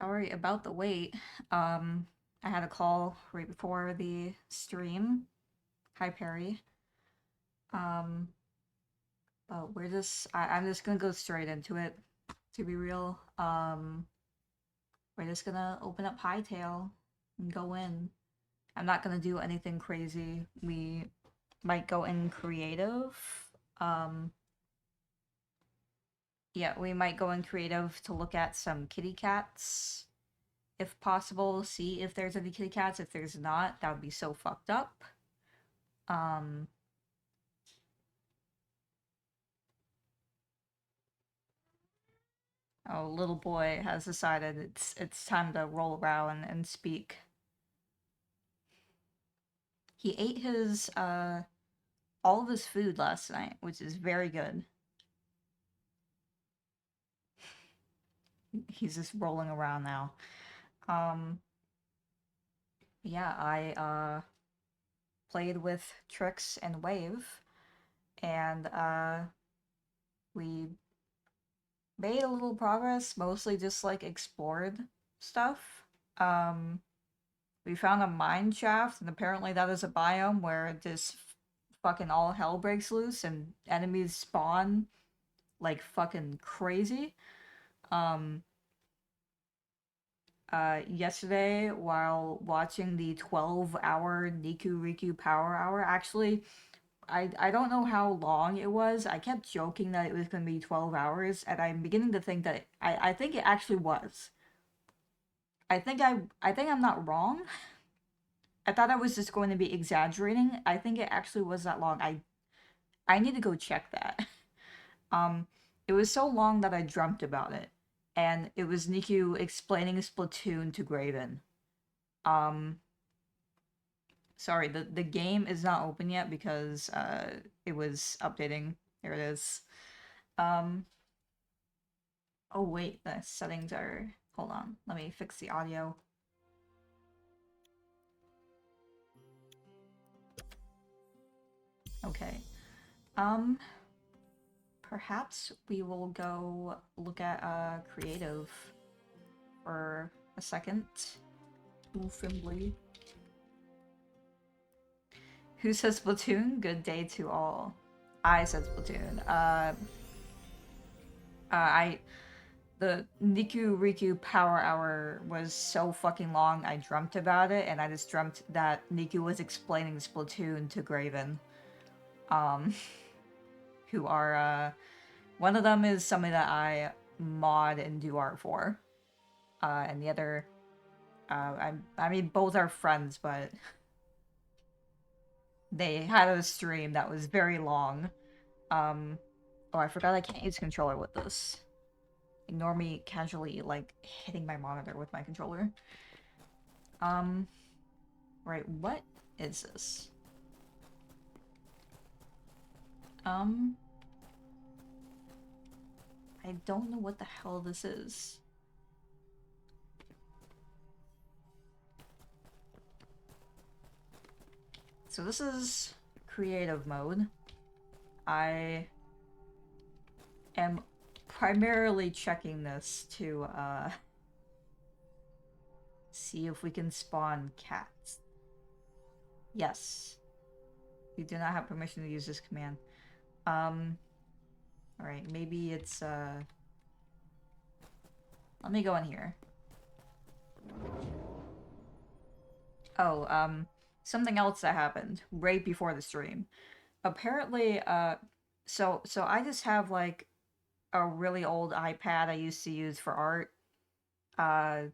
Sorry about the wait. I had a call right before the stream. Hi, Perry. Um, but I'm just gonna go straight into it, to be real. We're just gonna open up Hytale and go in. I'm not gonna do anything crazy. We might go in creative. Um, yeah, we might go in creative to look at some kitty cats. If possible, see if there's any kitty cats. If there's not, that would be so fucked up. Um, oh, little boy has decided it's time to roll around and speak. He ate his all of his food last night, which is very good. He's just rolling around now. Um, yeah, I played with Trix and Wave, and we made a little progress, mostly just like explored stuff. Um, we found a mine shaft, and apparently that is a biome where just fucking all hell breaks loose and enemies spawn like fucking crazy. Um, Yesterday while watching the 12-hour Niku Riku Power Hour, actually, I don't know how long it was. I kept joking that it was gonna be 12 hours, and I'm beginning to think that I think it actually was. I think I'm not wrong. I thought I was just going to be exaggerating. I think it actually was that long. I need to go check that. Um, it was so long that I dreamt about it, and it was Niku explaining Splatoon to Graven. Um, Sorry, the game is not open yet because it was updating. There it is. Um, oh wait, the settings are. Hold on, let me fix the audio. Okay. Um, Perhaps we will go look at creative for a second. Ooh, Fimbly. Who says Splatoon? Good day to all. I said Splatoon. I the Niku Riku Power Hour was so fucking long. I dreamt about it, and I just dreamt that Niku was explaining Splatoon to Graven. Um, who are one of them is somebody that I mod and do art for, and the other, I mean both are friends, but they had a stream that was very long. Um, oh, I forgot I can't use controller with this. Ignore me casually, like, hitting my monitor with my controller. Um, right, what is this? Um, I don't know what the hell this is. So this is creative mode. I am primarily checking this to, see if we can spawn cats. Yes. We do not have permission to use this command. Alright, maybe it's, let me go in here. Oh, something else that happened right before the stream. Apparently, so I just have, like, a really old iPad I used to use for art. Uh,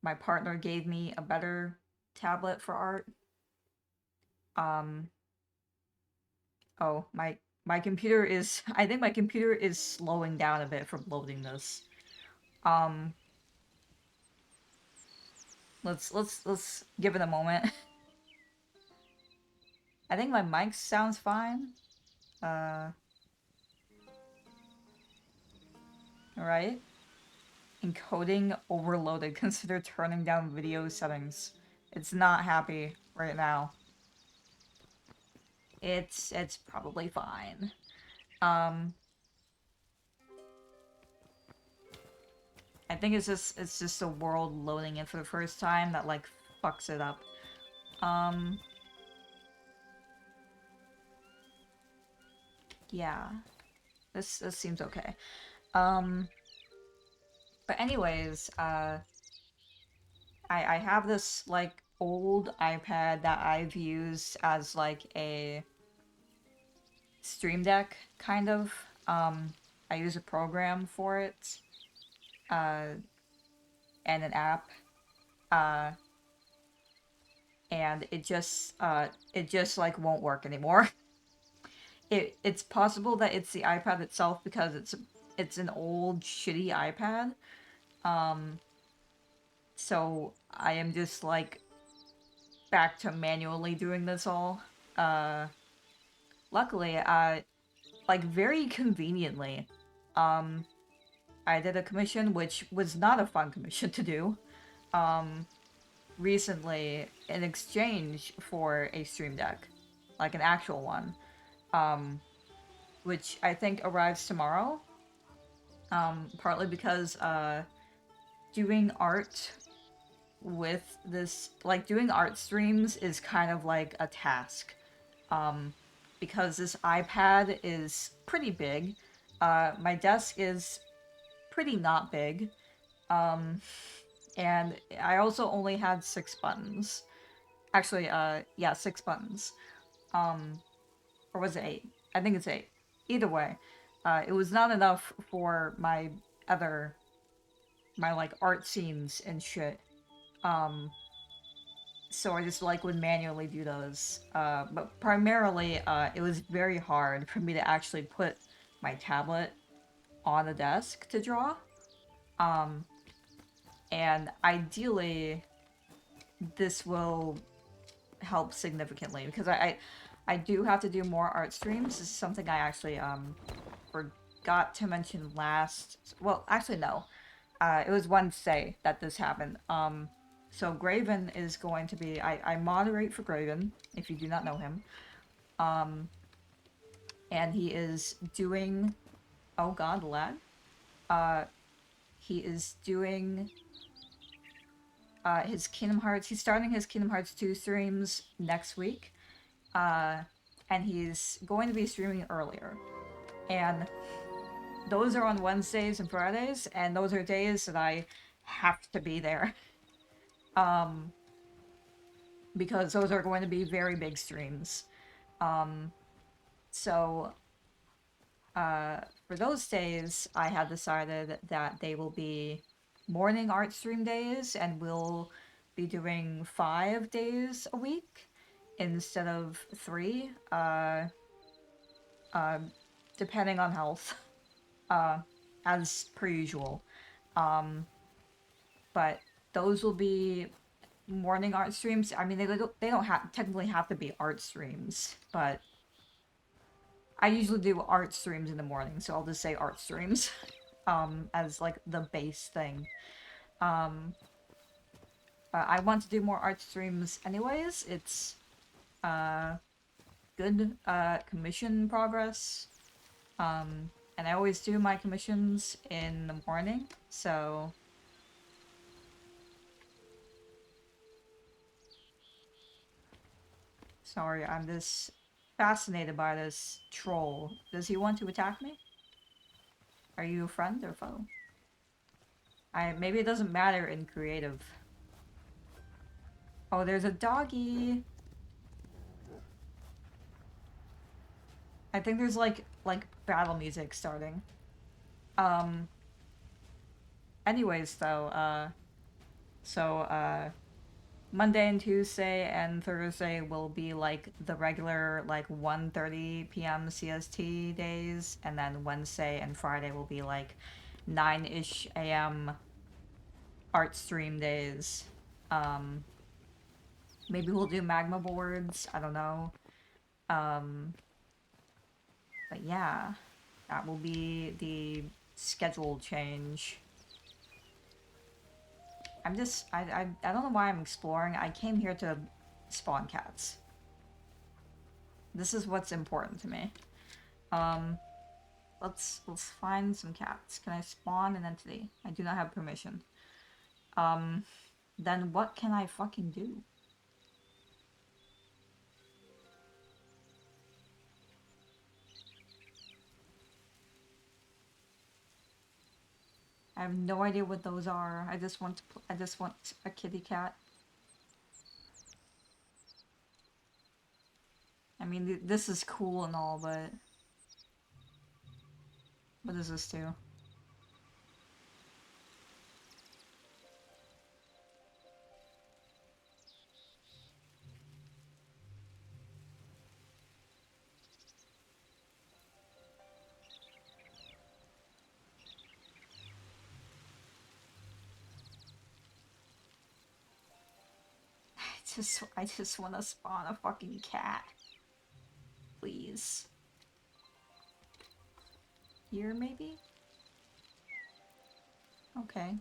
my partner gave me a better tablet for art. Um, oh, my computer is I think my computer is slowing down a bit from loading this. Um, let's give it a moment. I think my mic sounds fine. Uh, right? Encoding overloaded. Consider turning down video settings. It's not happy right now. It's probably fine. Um I think it's just the world loading it for the first time that like fucks it up. Yeah. This seems okay. Um but anyways, I have this like old iPad that I've used as like a stream deck kind of. I use a program for it, uh and an app. Uh and it just like won't work anymore. It's possible that it's the iPad itself because it's an old shitty iPad. Um so I am just like back to manually doing this all. Uh Luckily, like very conveniently, um I did a commission which was not a fun commission to do. Um Recently in exchange for a stream deck, like an actual one. Um which I think arrives tomorrow. Partly because doing art with this, like doing art streams is kind of like a task. Um, because this iPad is pretty big. My desk is pretty not big. Um, and I also only had 6 buttons. Actually, yeah, 6 buttons. Um, or was it 8? I think it's 8. Either way, it was not enough for other my like art scenes and shit. Um, so I just like would manually do those. But primarily, it was very hard for me to actually put my tablet on the desk to draw. Um, and ideally, this will help significantly because I do have to do more art streams. This is something I actually forgot to mention last. Well, actually no. It was Wednesday that this happened. So Graven is going to be. I moderate for Graven if you do not know him. Um, and he is doing. Oh God, lag. Uh, he is doing. His Kingdom Hearts. He's starting his Kingdom Hearts 2 streams next week. Uh, and he's going to be streaming earlier. And those are on Wednesdays and Fridays, and those are days that I have to be there. Um, because those are going to be very big streams. Um, so for those days, I have decided that they will be morning art stream days, and we'll be doing 5 days a week instead of 3, uh, depending on health, as per usual. Um, but those will be morning art streams. I mean, they don't have technically have to be art streams, but I usually do art streams in the morning, so I'll just say art streams, as like the base thing. Um, I want to do more art streams anyways. It's good commission progress. And I always do my commissions in the morning, so sorry, I'm just fascinated by this troll. Does he want to attack me? Are you a friend or foe? Maybe it doesn't matter in creative. Oh, there's a doggy. I think there's like battle music starting. Um Anyways though, Monday and Tuesday and Thursday will be like the regular like 1:30 p.m. CST days, and then Wednesday and Friday will be like 9-ish a.m. art stream days. Um Maybe we'll do magma boards, I don't know. Um but yeah, that will be the schedule change. I don't know why I'm exploring. I came here to spawn cats. This is what's important to me. Um, let's find some cats. Can I spawn an entity? I do not have permission. Then what can I fucking do? I have no idea what those are. I just want a kitty cat. I mean, this is cool and all, but what does this do? I just want to spawn a fucking cat. Please. Here, maybe? Okay.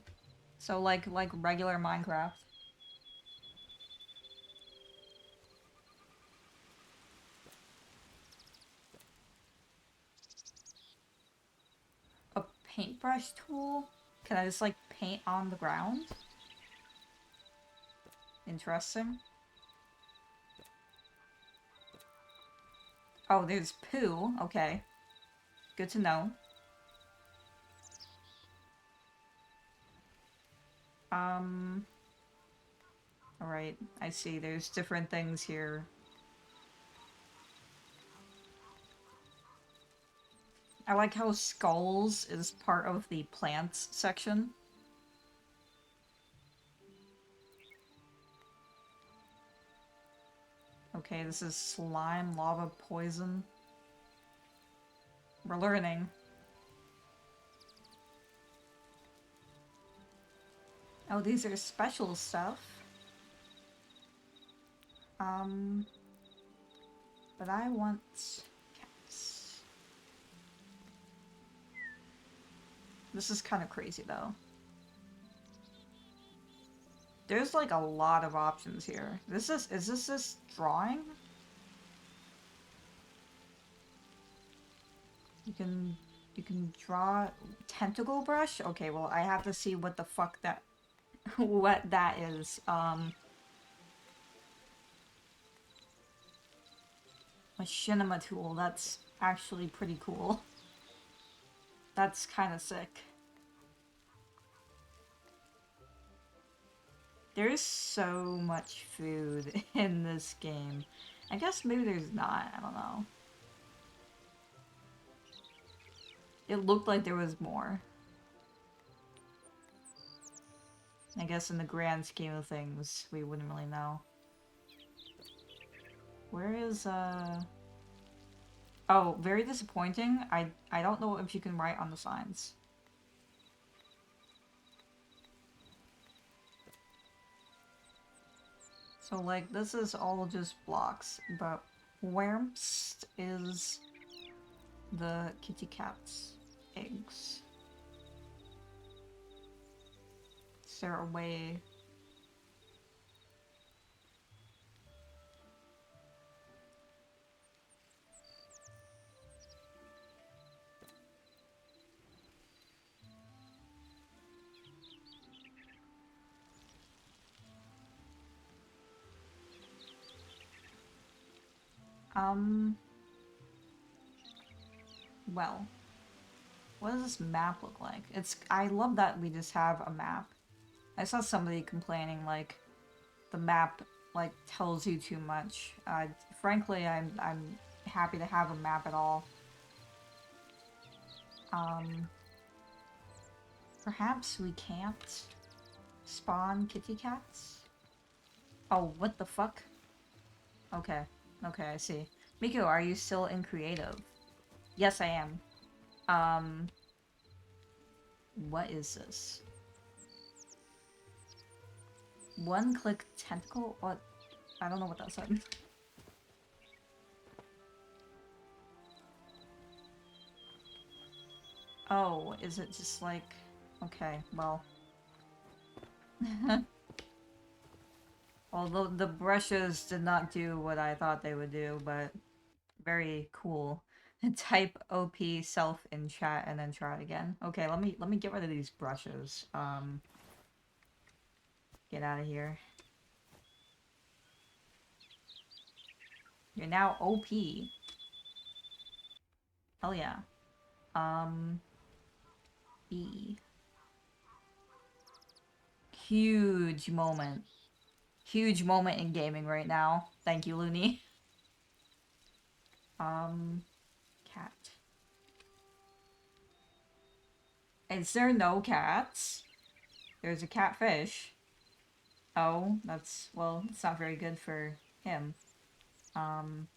So like regular Minecraft. A paintbrush tool? Can I just like paint on the ground? Interesting. Oh, there's poo. Okay. Good to know. Alright. I see. There's different things here. I like how skulls is part of the plants section. Okay, this is slime, lava, poison. We're learning. Oh, these are special stuff. But I want cats. This is kind of crazy, though. There's like a lot of options here. Is this drawing? You can draw tentacle brush? Okay, well I have to see what the fuck that what that is. Machinima tool, that's actually pretty cool. That's kind of sick. There's so much food in this game. I guess maybe there's not, I don't know. It looked like there was more. I guess in the grand scheme of things, we wouldn't really know. Where is, Oh, very disappointing. I don't know if you can write on the signs. So, like, this is all just blocks, but where's is the kitty cat's eggs? Is there a way? Well, what does this map look like? I love that we just have a map. I saw somebody complaining, like, the map, like, tells you too much. Frankly, I'm happy to have a map at all. Perhaps we can't spawn kitty cats? Oh, what the fuck? Okay. Okay, I see. Miko, are you still in creative? Yes, I am. What is this? One-click tentacle? What? I don't know what that said. Oh, is it just like... Okay, well... Although the brushes did not do what I thought they would do, but very cool. Type OP self in chat and then try it again. Okay, let me get rid of these brushes. Get out of here. You're now OP. Hell yeah. E. Huge moment. Huge moment in gaming right now. Thank you, Looney. Cat. Is there no cats? There's a catfish. Oh, that's, well, it's not very good for him. Hold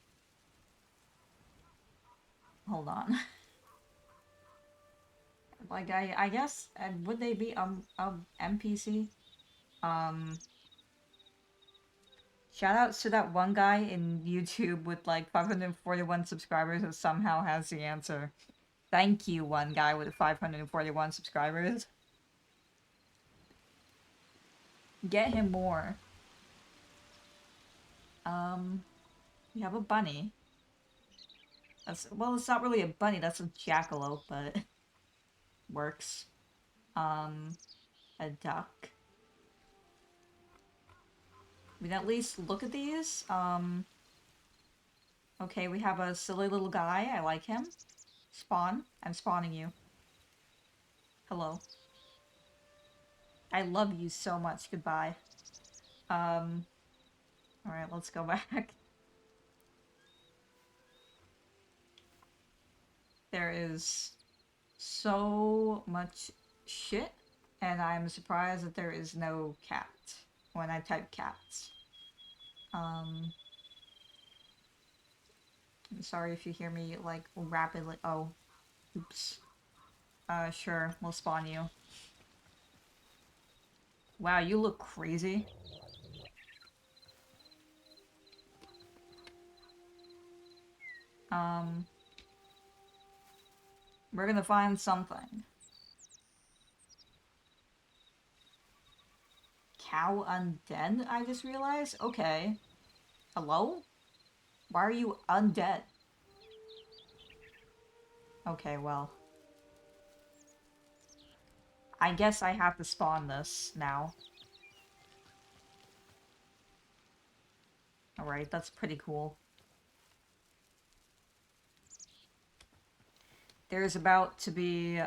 on. Like, I guess, and would they be, NPC? Shoutouts to that one guy in YouTube with like 541 subscribers that somehow has the answer. Thank you, one guy with 541 subscribers. Get him more. We have a bunny. That's, well, it's not really a bunny, that's a jackalope, but works. A duck. We can at least look at these. Okay, we have a silly little guy. I like him. Spawn. I'm spawning you. Hello. I love you so much. Goodbye. Alright, let's go back. There is so much shit, and I'm surprised that there is no cat when I type cats. I'm sorry if you hear me, like, rapidly. Oh, oops. Sure, we'll spawn you. Wow, you look crazy. We're gonna find something. Cow undead, I just realized? Okay. Hello? Why are you undead? Okay, well. I guess I have to spawn this now. Alright, that's pretty cool. There's about to be,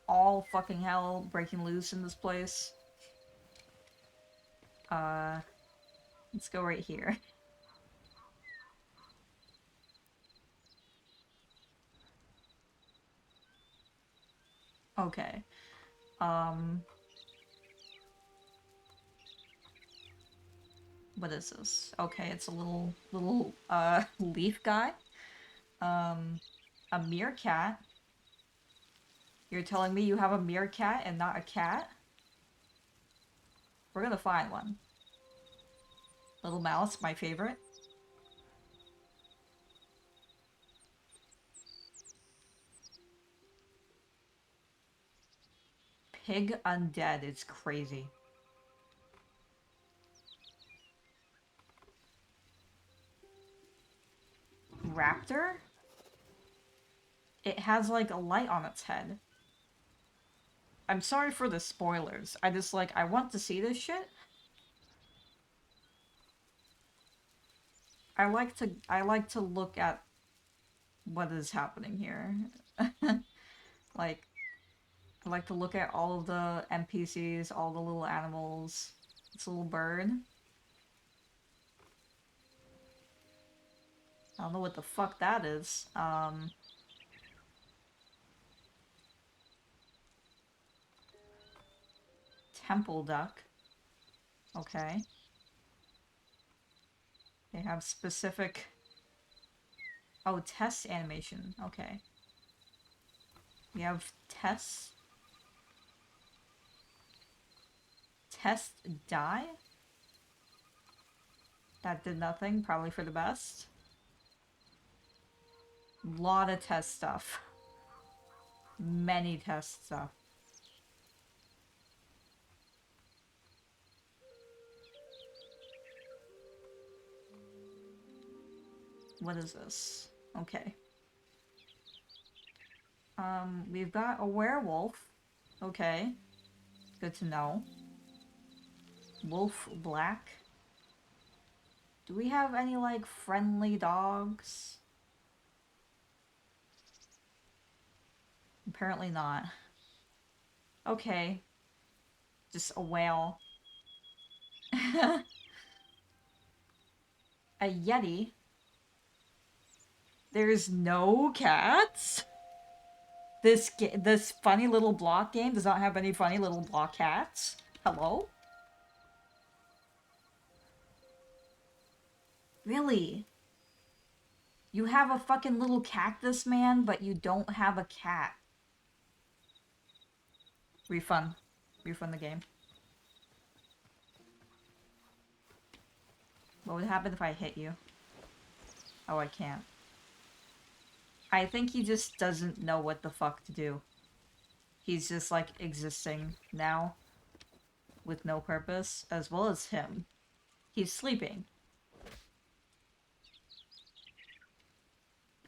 all fucking hell breaking loose in this place. Let's go right here. Okay. What is this? Okay, it's a little, leaf guy. A meerkat. You're telling me you have a meerkat and not a cat? We're gonna find one. Little mouse, my favorite. Pig undead, it's crazy. Raptor? It has like a light on its head. I'm sorry for the spoilers. I just like, I want to see this shit. I like to look at what is happening here. Like, I like to look at all of the NPCs, all the little animals. It's a little bird. I don't know what the fuck that is. Temple duck. Okay. They have specific... Oh, test animation. Okay. We have test... Test die? That did nothing, probably for the best. Lot of test stuff. Many test stuff. What is this? Okay. We've got a werewolf. Okay. Good to know. Wolf black. Do we have any, like, friendly dogs? Apparently not. Okay. Just a whale. A yeti. There's no cats? This funny little block game does not have any funny little block cats? Hello? Really? You have a fucking little cactus man, but you don't have a cat. Refund. Refund the game. What would happen if I hit you? Oh, I can't. I think he just doesn't know what the fuck to do. He's just, like, existing now. With no purpose, as well as him. He's sleeping.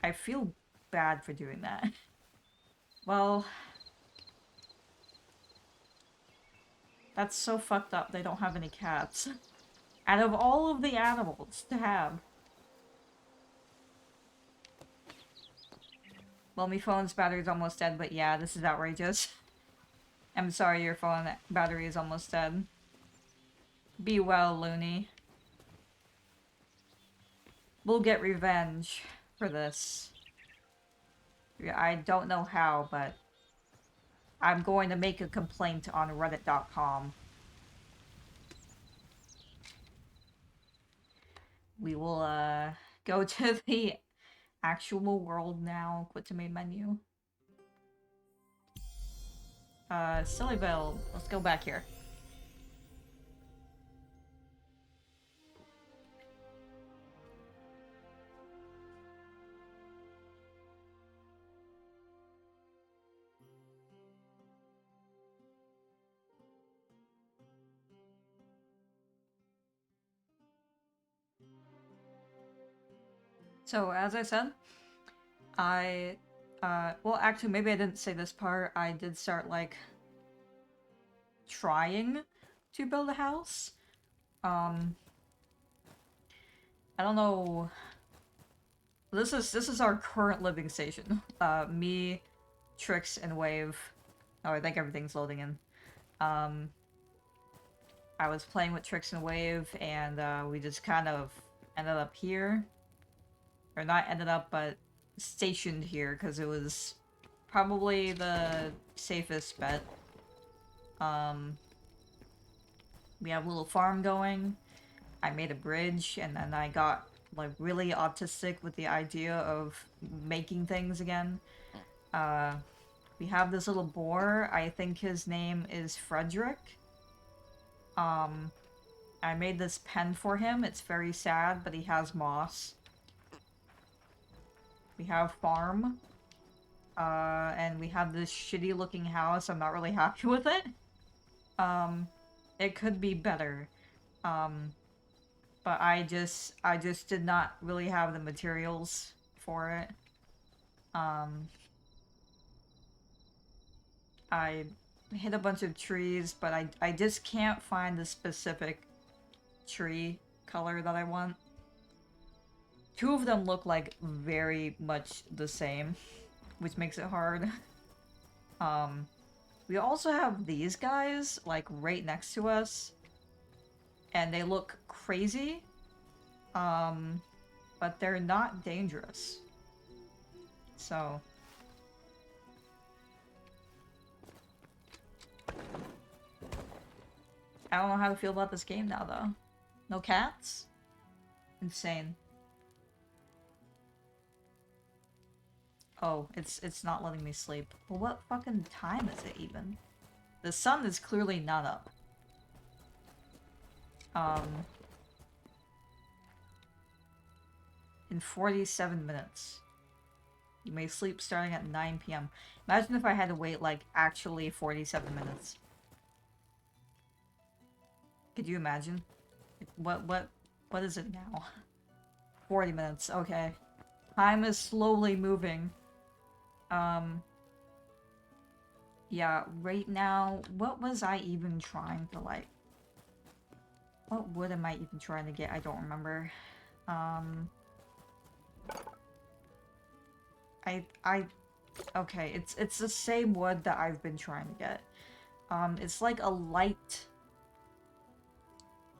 I feel bad for doing that. Well... That's so fucked up they don't have any cats. Out of all of the animals to have. Well, my phone's battery's almost dead, but yeah, this is outrageous. I'm sorry your phone battery is almost dead. Be well, Looney. We'll get revenge for this. I don't know how, but I'm going to make a complaint on reddit.com. We will, go to the actual world now. Quit to main menu. Sillyville. Let's go back here. So, as I said, well, actually, maybe I didn't say this part. I did start, like, trying to build a house. I don't know. This is our current living station. Me, Trix, and Wave. Oh, I think everything's loading in. I was playing with Trix and Wave, and we just kind of ended up here. Or not ended up, but stationed here, because it was probably the safest bet. We have a little farm going. I made a bridge, and then I got, like, really autistic with the idea of making things again. We have this little boar. I think his name is Frederick. I made this pen for him. It's very sad, but he has moss. We have farm. And we have this shitty looking house. I'm not really happy with it. It could be better. But I just did not really have the materials for it. I hit a bunch of trees, but I just can't find the specific tree color that I want. Two of them look like very much the same, which makes it hard. We also have these guys, like, right next to us, and they look crazy, but they're not dangerous. So... I don't know how to feel about this game now, though. No cats? Insane. Oh, it's not letting me sleep. Well, what fucking time is it even? The sun is clearly not up. In 47 minutes. You may sleep starting at 9 p.m. Imagine if I had to wait, like, actually 47 minutes. Could you imagine? What is it now? 40 minutes, okay. Time is slowly moving. Yeah, right now, what was I even trying to, like... What wood am I even trying to get? I don't remember. Okay, it's the same wood that I've been trying to get. It's like a light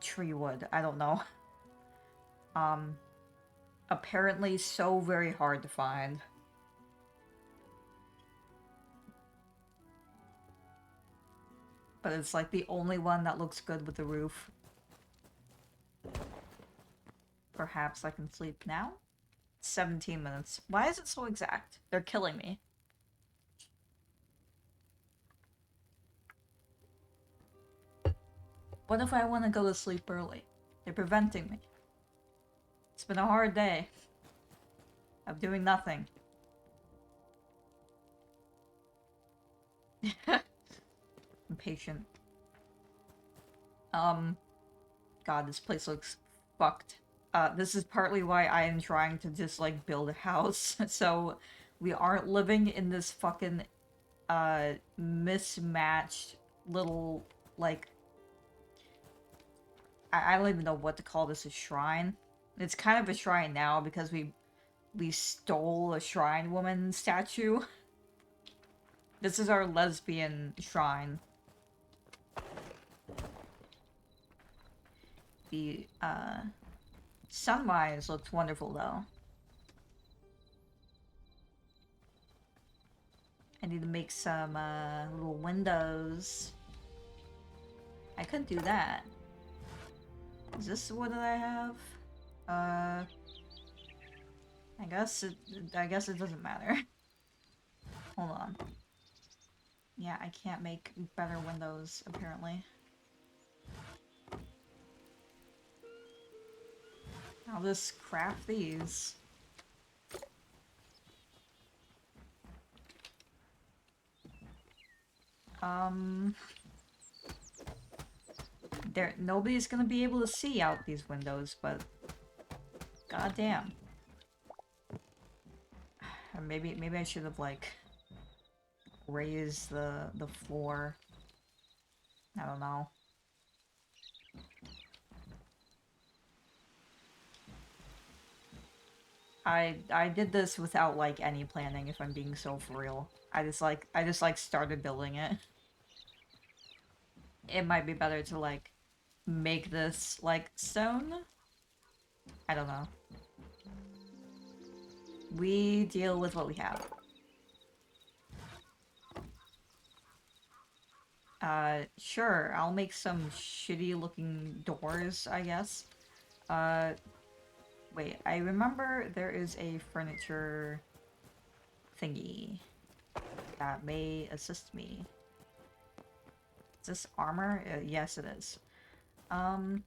tree wood. I don't know. Apparently so very hard to find. But it's like the only one that looks good with the roof. Perhaps I can sleep now? 17 minutes. Why is it so exact? They're killing me. What if I want to go to sleep early? They're preventing me. It's been a hard day of doing nothing. Impatient. God, this place looks fucked. This is partly why I am trying to just, like, build a house, so we aren't living in this fucking, mismatched little, like... I don't even know what to call this, a shrine. It's kind of a shrine now, because we stole a shrine woman statue. This is our lesbian shrine. The, sunrise looks wonderful, though. I need to make some, little windows. I couldn't do that. Is this what did I have? I guess it doesn't matter. Hold on. Yeah, I can't make better windows, apparently. I'll just craft these. Nobody's gonna be able to see out these windows, but... goddamn. Maybe I should have, like... raised the floor. I don't know. I did this without, like, any planning, if I'm being so for real. I just started building it. It might be better to, like, make this, like, stone? I don't know. We deal with what we have. Sure, I'll make some shitty looking doors, I guess. Wait, I remember there is a furniture thingy that may assist me. Is this armor? Yes, it is. Farmer?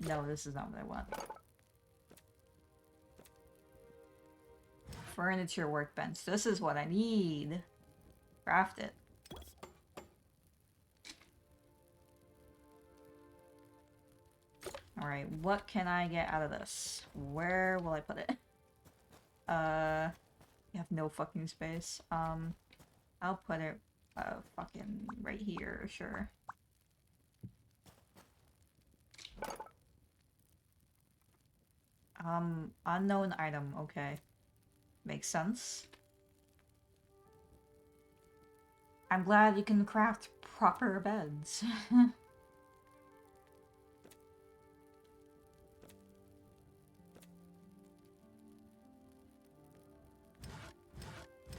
No, this is not what I want. Furniture workbench. This is what I need. Craft it. Alright, what can I get out of this? Where will I put it? You have no fucking space. I'll put it, fucking right here, sure. Unknown item, okay. Makes sense. I'm glad you can craft proper beds.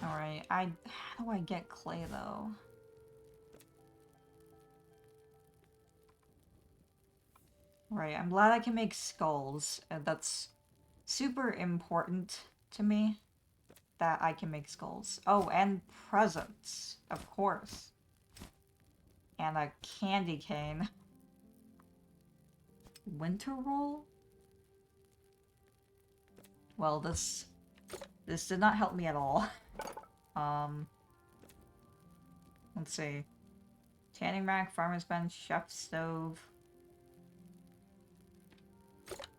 Alright, how do I get clay, though? Right, I'm glad I can make skulls. That's super important to me, that I can make skulls. Oh, and presents, of course. And a candy cane. Winter roll? Well, this did not help me at all. Let's see. Tanning rack, farmer's bench, chef's stove.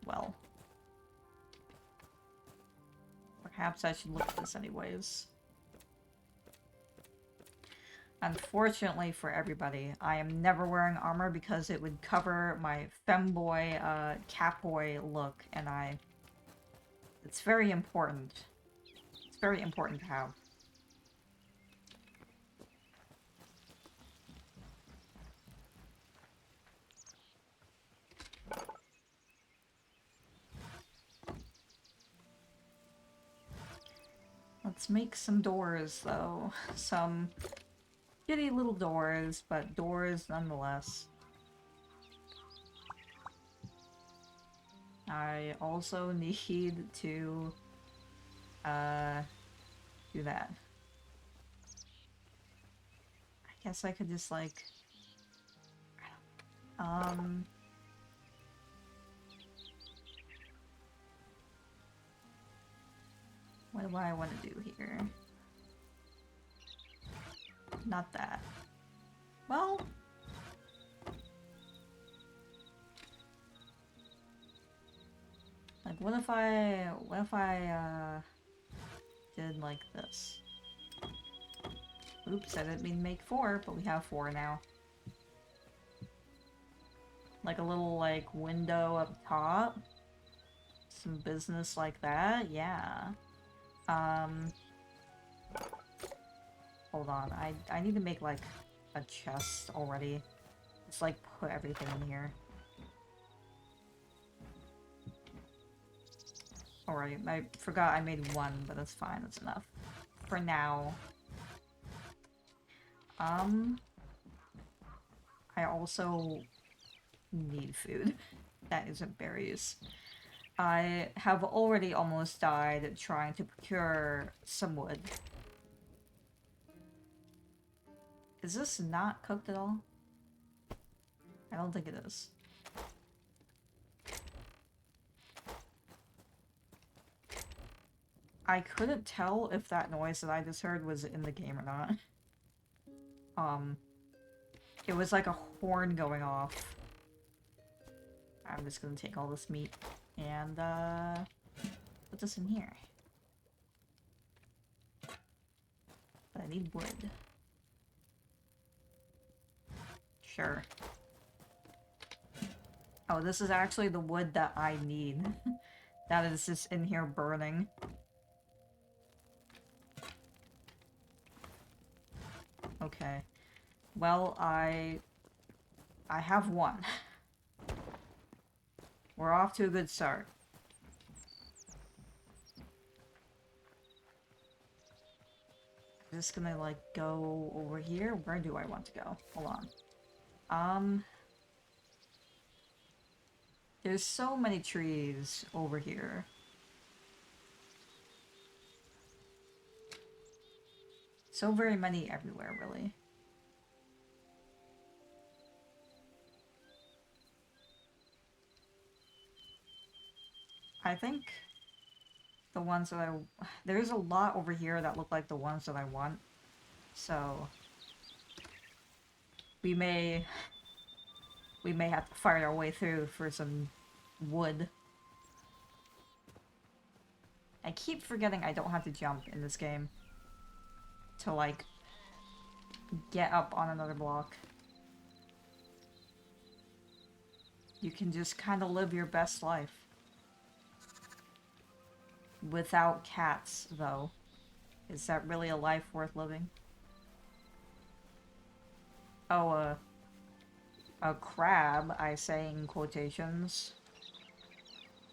Well. Perhaps I should look at this anyways. Unfortunately for everybody, I am never wearing armor because it would cover my femboy, catboy look, and it's very important. It's very important to have. Let's make some doors, though. Some kitty little doors, but doors nonetheless. I also need to, do that. I guess I could just, like, what do I want to do here? Not that. Well... Like, what if I did like this? Oops, I didn't mean to make 4, but we have 4 now. Like a little, like, window up top. Some business like that, yeah. Hold on, I need to make, like, a chest already. Just, like, put everything in here. Alright, I forgot I made 1, but that's fine, that's enough. For now. I also need food. That isn't berries. I have already almost died trying to procure some wood. Is this not cooked at all? I don't think it is. I couldn't tell if that noise that I just heard was in the game or not. It was like a horn going off. I'm just gonna take all this meat and, put this in here. But I need wood. Sure. Oh, this is actually the wood that I need. That is just in here burning. Okay. Well, I have 1. We're off to a good start. I'm just gonna, like, go over here. Where do I want to go? Hold on. There's so many trees over here. So very many everywhere, really. I think the ones that there's a lot over here that look like the ones that I want. So we may have to fight our way through for some wood. I keep forgetting I don't have to jump in this game to, like, get up on another block. You can just kind of live your best life. Without cats, though. Is that really a life worth living? Oh, a crab, I say in quotations.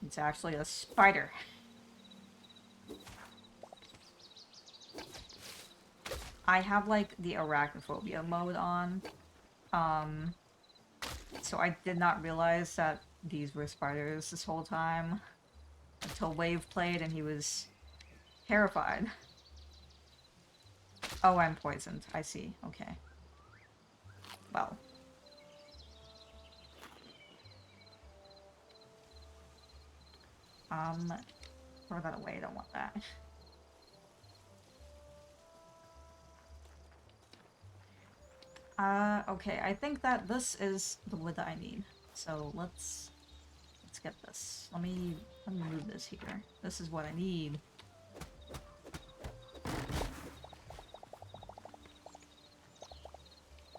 It's actually a spider. I have, like, the arachnophobia mode on. So I did not realize that these were spiders this whole time. Until Wave played and he was terrified. Oh, I'm poisoned. I see. Okay. Well. Throw that away. I don't want that. Okay. I think that this is the wood that I need. So let's get this. Let me move this here. This is what I need.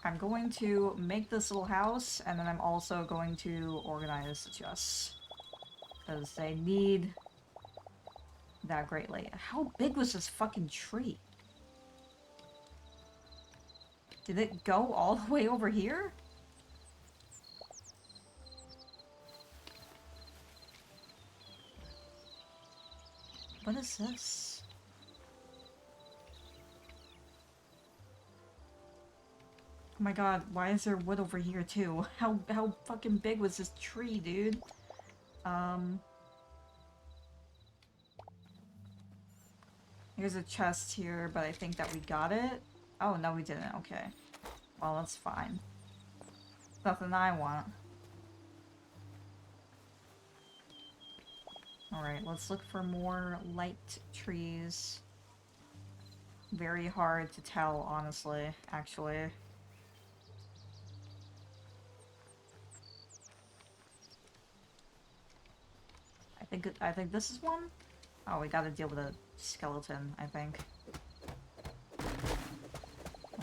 I'm going to make this little house, and then I'm also going to organize the chests. Because they need that greatly. How big was this fucking tree? Did it go all the way over here? What is this? Oh my god, why is there wood over here too? How fucking big was this tree, dude? Here's a chest here, but I think that we got it. Oh, no we didn't, okay. Well, that's fine. Nothing I want. Alright, let's look for more light trees. Very hard to tell, honestly, actually. I think this is one? Oh, we gotta deal with a skeleton, I think.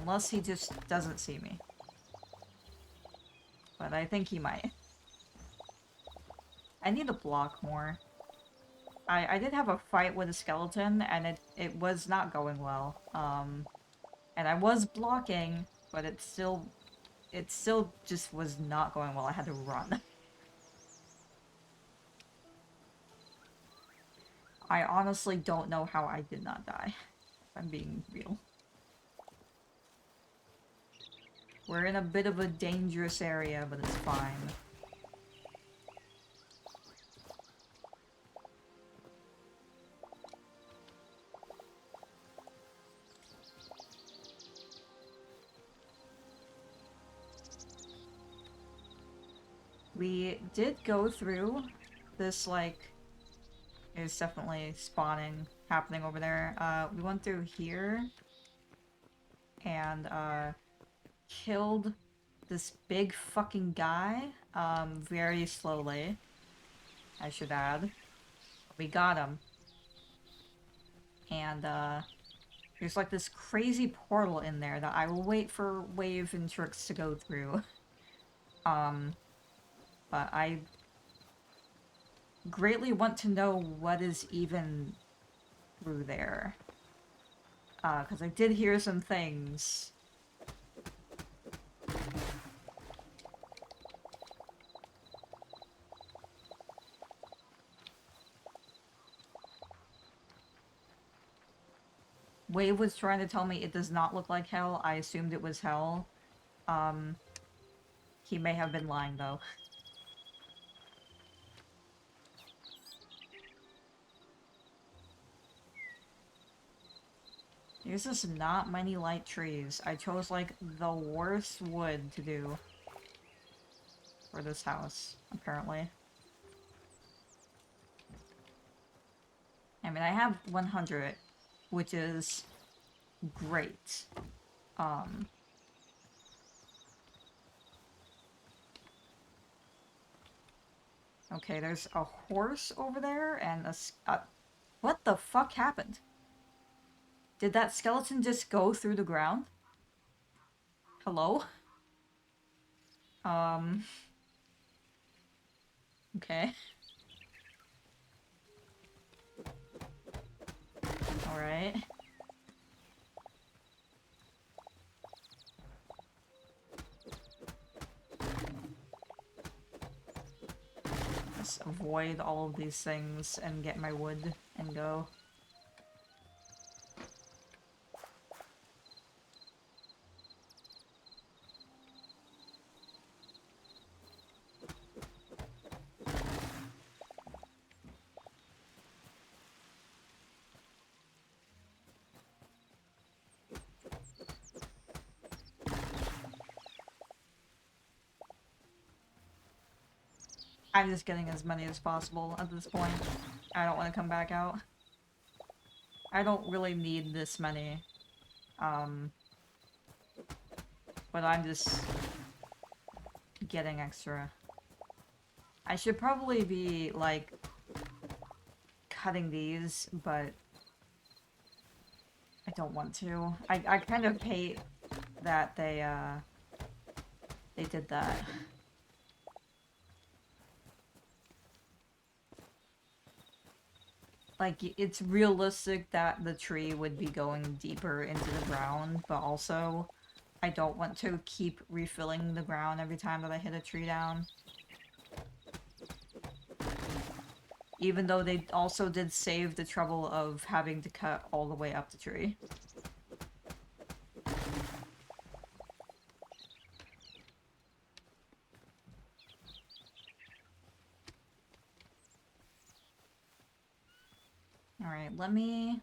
Unless he just doesn't see me. But I think he might. I need to block more. I did have a fight with a skeleton, and it was not going well. And I was blocking, but it still just was not going well. I had to run. I honestly don't know how I did not die, if I'm being real. We're in a bit of a dangerous area, but it's fine. We did go through this, like, there's definitely spawning happening over there. We went through here and, killed this big fucking guy, very slowly, I should add. We got him. And, there's like this crazy portal in there that I will wait for Wave and Trix to go through. But I greatly want to know what is even through there. Because I did hear some things. Wave was trying to tell me it does not look like hell. I assumed it was hell. He may have been lying, though. There's just not many light trees. I chose, like, the worst wood to do for this house, apparently. I mean, I have 100, which is great. Okay, there's a horse over there and what the fuck happened? Did that skeleton just go through the ground? Hello? Okay. Alright. Let's avoid all of these things and get my wood and go. I'm just getting as many as possible at this point. I don't want to come back out. I don't really need this many. But I'm just getting extra. I should probably be, like, cutting these, but I don't want to. I kind of hate that they, they did that. Like, it's realistic that the tree would be going deeper into the ground, but also I don't want to keep refilling the ground every time that I hit a tree down. Even though they also did save the trouble of having to cut all the way up the tree. Alright, let me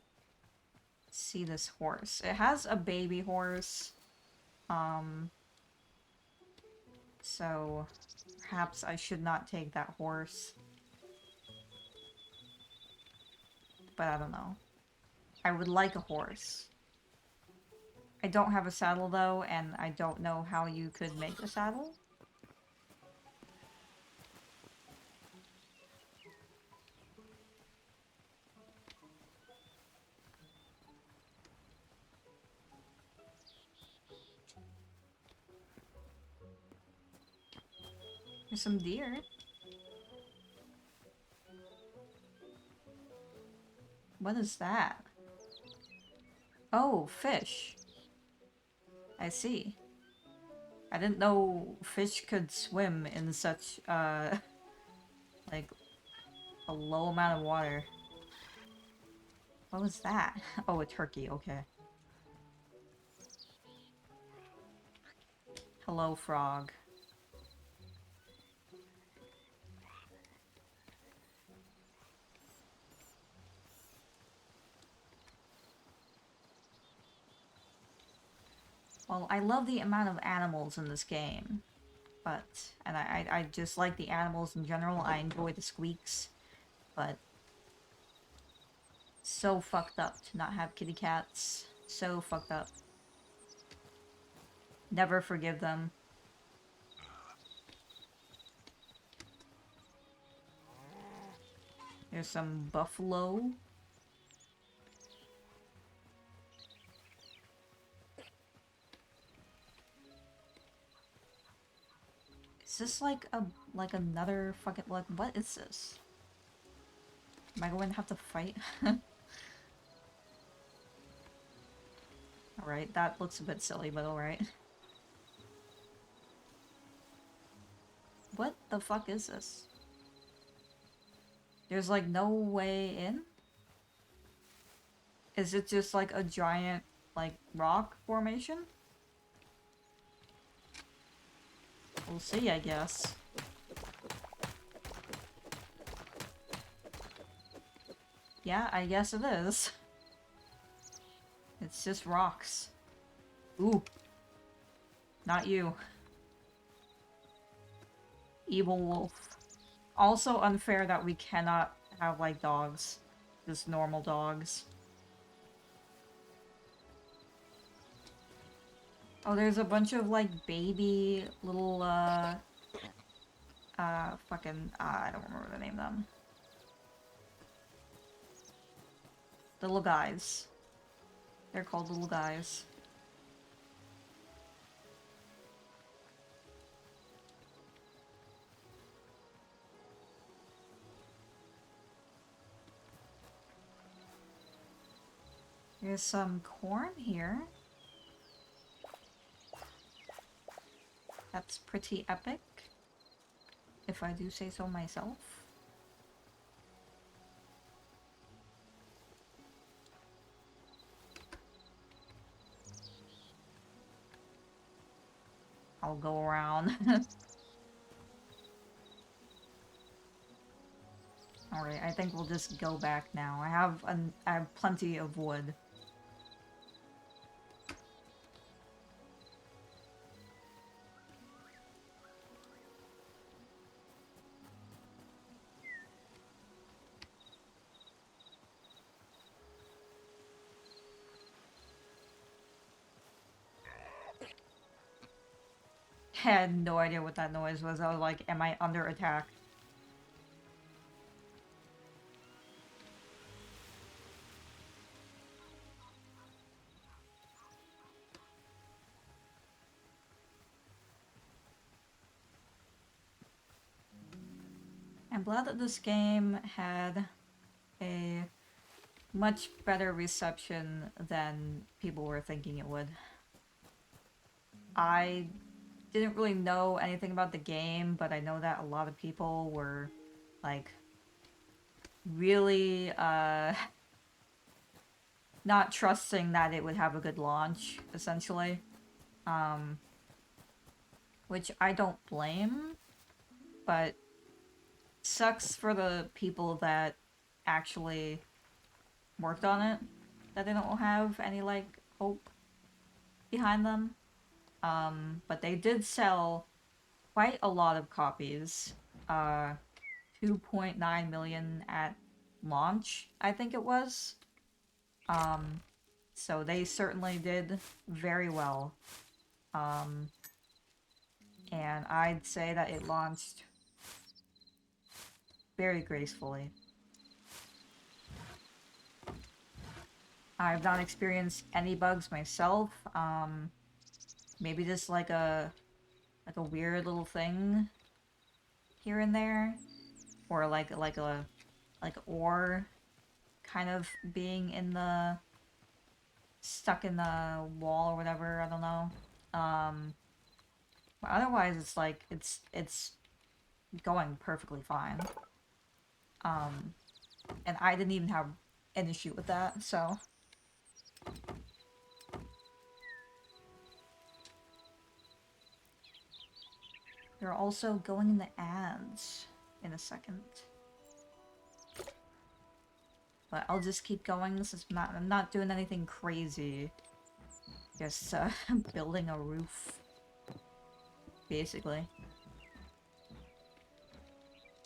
see this horse. It has a baby horse. So perhaps I should not take that horse. But I don't know. I would like a horse. I don't have a saddle though, and I don't know how you could make a saddle. There's some deer. What is that? Oh, fish. I see. I didn't know fish could swim in such, like, a low amount of water. What was that? Oh, a turkey, okay. Hello, frog. Well, I love the amount of animals in this game, but, and I just like the animals in general. I enjoy the squeaks, but so fucked up to not have kitty cats. So fucked up. Never forgive them. There's some buffalo. Is this like another fucking, like, what is this? Am I going to have to fight? Alright, that looks a bit silly, but alright. What the fuck is this? There's like no way in? Is it just like a giant, like, rock formation? We'll see, I guess. Yeah, I guess it is. It's just rocks. Ooh. Not you. Evil wolf. Also unfair that we cannot have, like, dogs. Just normal dogs. Oh, there's a bunch of, like, baby little, fucking, I don't remember the name of them. The little guys. They're called little guys. There's some corn here. That's pretty epic, if I do say so myself. I'll go around. Alright, I think we'll just go back now. I have plenty of wood. I had no idea what that noise was. I was like, am I under attack? I'm glad that this game had a much better reception than people were thinking it would. I didn't really know anything about the game, but I know that a lot of people were, like, really, not trusting that it would have a good launch, essentially. Which I don't blame, but sucks for the people that actually worked on it, that they don't have any, like, hope behind them. But they did sell quite a lot of copies. 2.9 million at launch, I think it was. So they certainly did very well. And I'd say that it launched very gracefully. I've not experienced any bugs myself. Maybe just like a weird little thing here and there, or like ore kind of being in the stuck in the wall or whatever. I don't know. But otherwise, it's like it's going perfectly fine. And I didn't even have an issue with that, so. They're also going in the ads in a second. But I'll just keep going. I'm not doing anything crazy. Just building a roof. Basically.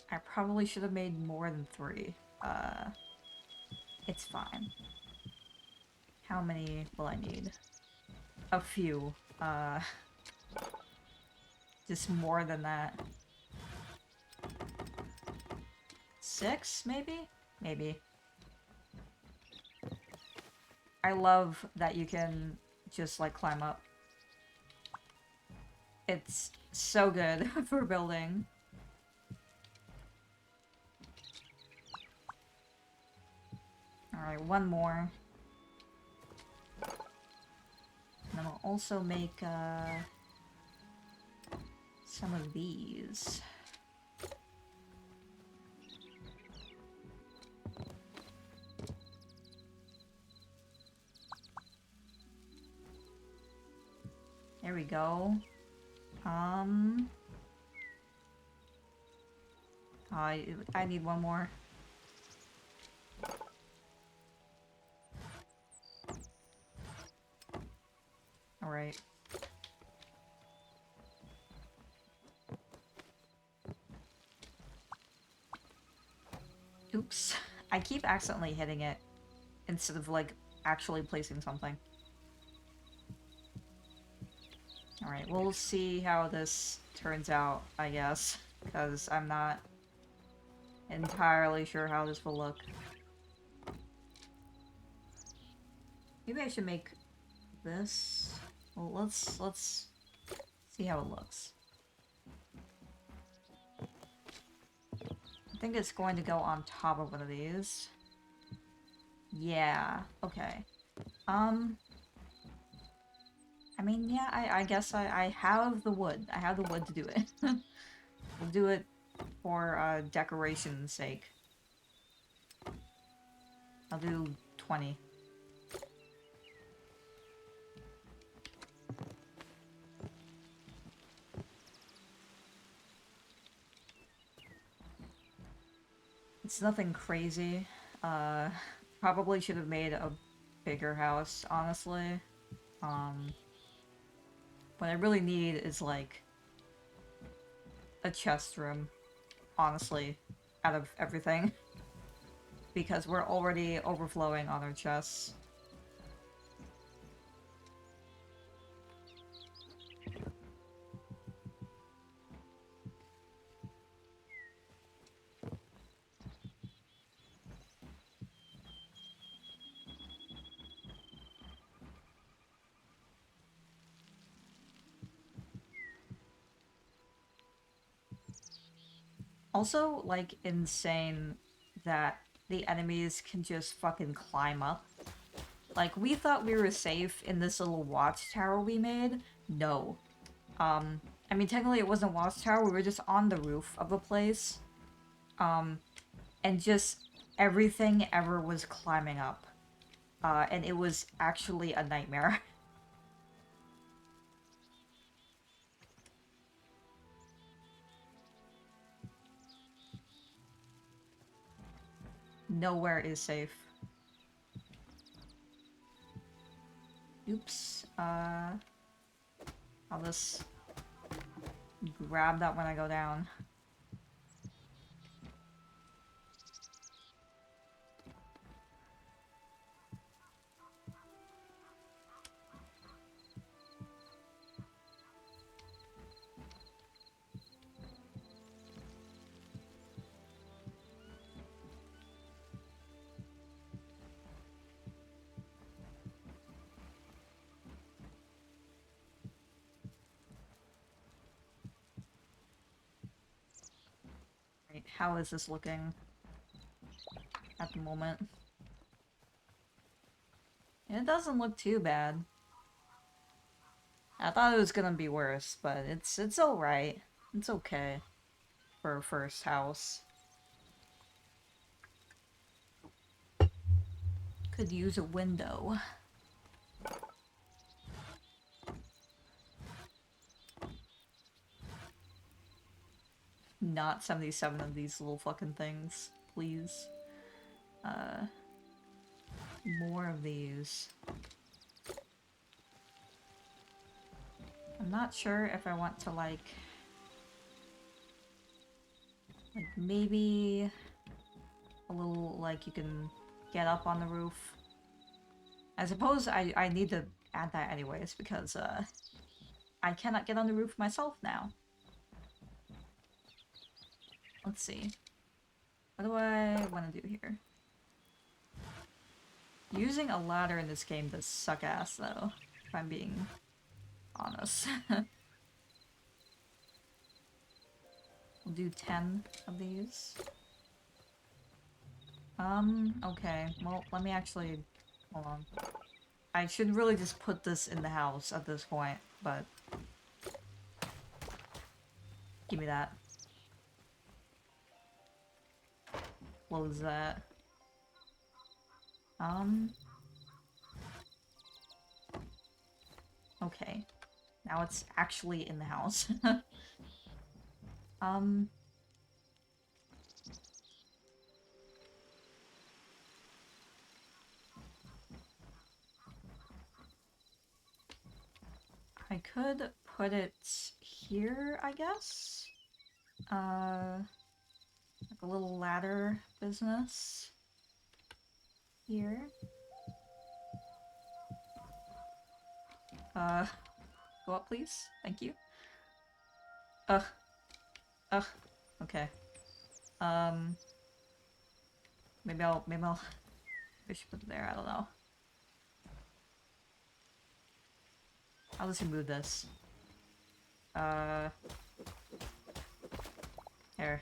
I probably should have made more than 3. It's fine. How many will I need? A few. Just more than that. 6, maybe? Maybe. I love that you can just, like, climb up. It's so good for building. Alright, one more. And then I'll also make, some of these. There we go. I need one more. Alright. Oops. I keep accidentally hitting it instead of, like, actually placing something. Alright, we'll see how this turns out, I guess, because I'm not entirely sure how this will look. Maybe I should make this. Well, let's see how it looks. I think it's going to go on top of one of these. Yeah, okay. I mean, yeah, I guess I have the wood. I have the wood to do it. We'll do it for decoration's sake. I'll do 20. It's nothing crazy. Probably should have made a bigger house, honestly. What I really need is, like, a chest room, honestly, out of everything. Because we're already overflowing on our chests. Also, like, insane that the enemies can just fucking climb up. Like, we thought we were safe in this little watchtower we made. No. I mean, technically it wasn't a watchtower, we were just on the roof of the place. And just everything ever was climbing up. And it was actually a nightmare. Nowhere is safe. Oops. I'll just grab that when I go down. Right, how is this looking at the moment? It doesn't look too bad. I thought it was gonna be worse, but it's alright. It's okay for a first house. Could use a window. Not 77 of these little fucking things, please. More of these. I'm not sure if I want to like maybe a little, like, you can get up on the roof. I suppose I need to add that anyways, because I cannot get on the roof myself now. Let's see. What do I want to do here? Using a ladder in this game does suck ass, though, if I'm being honest. We'll do 10 of these. Okay. Well, let me actually... Hold on. I should really just put this in the house at this point, but... Give me that. Close that. Okay. Now it's actually in the house. I could put it here, I guess? Like a little ladder business. Here. Go up, please. Thank you. Ugh. Ugh. Okay. Maybe I should put it there, I don't know. I'll just remove this. There.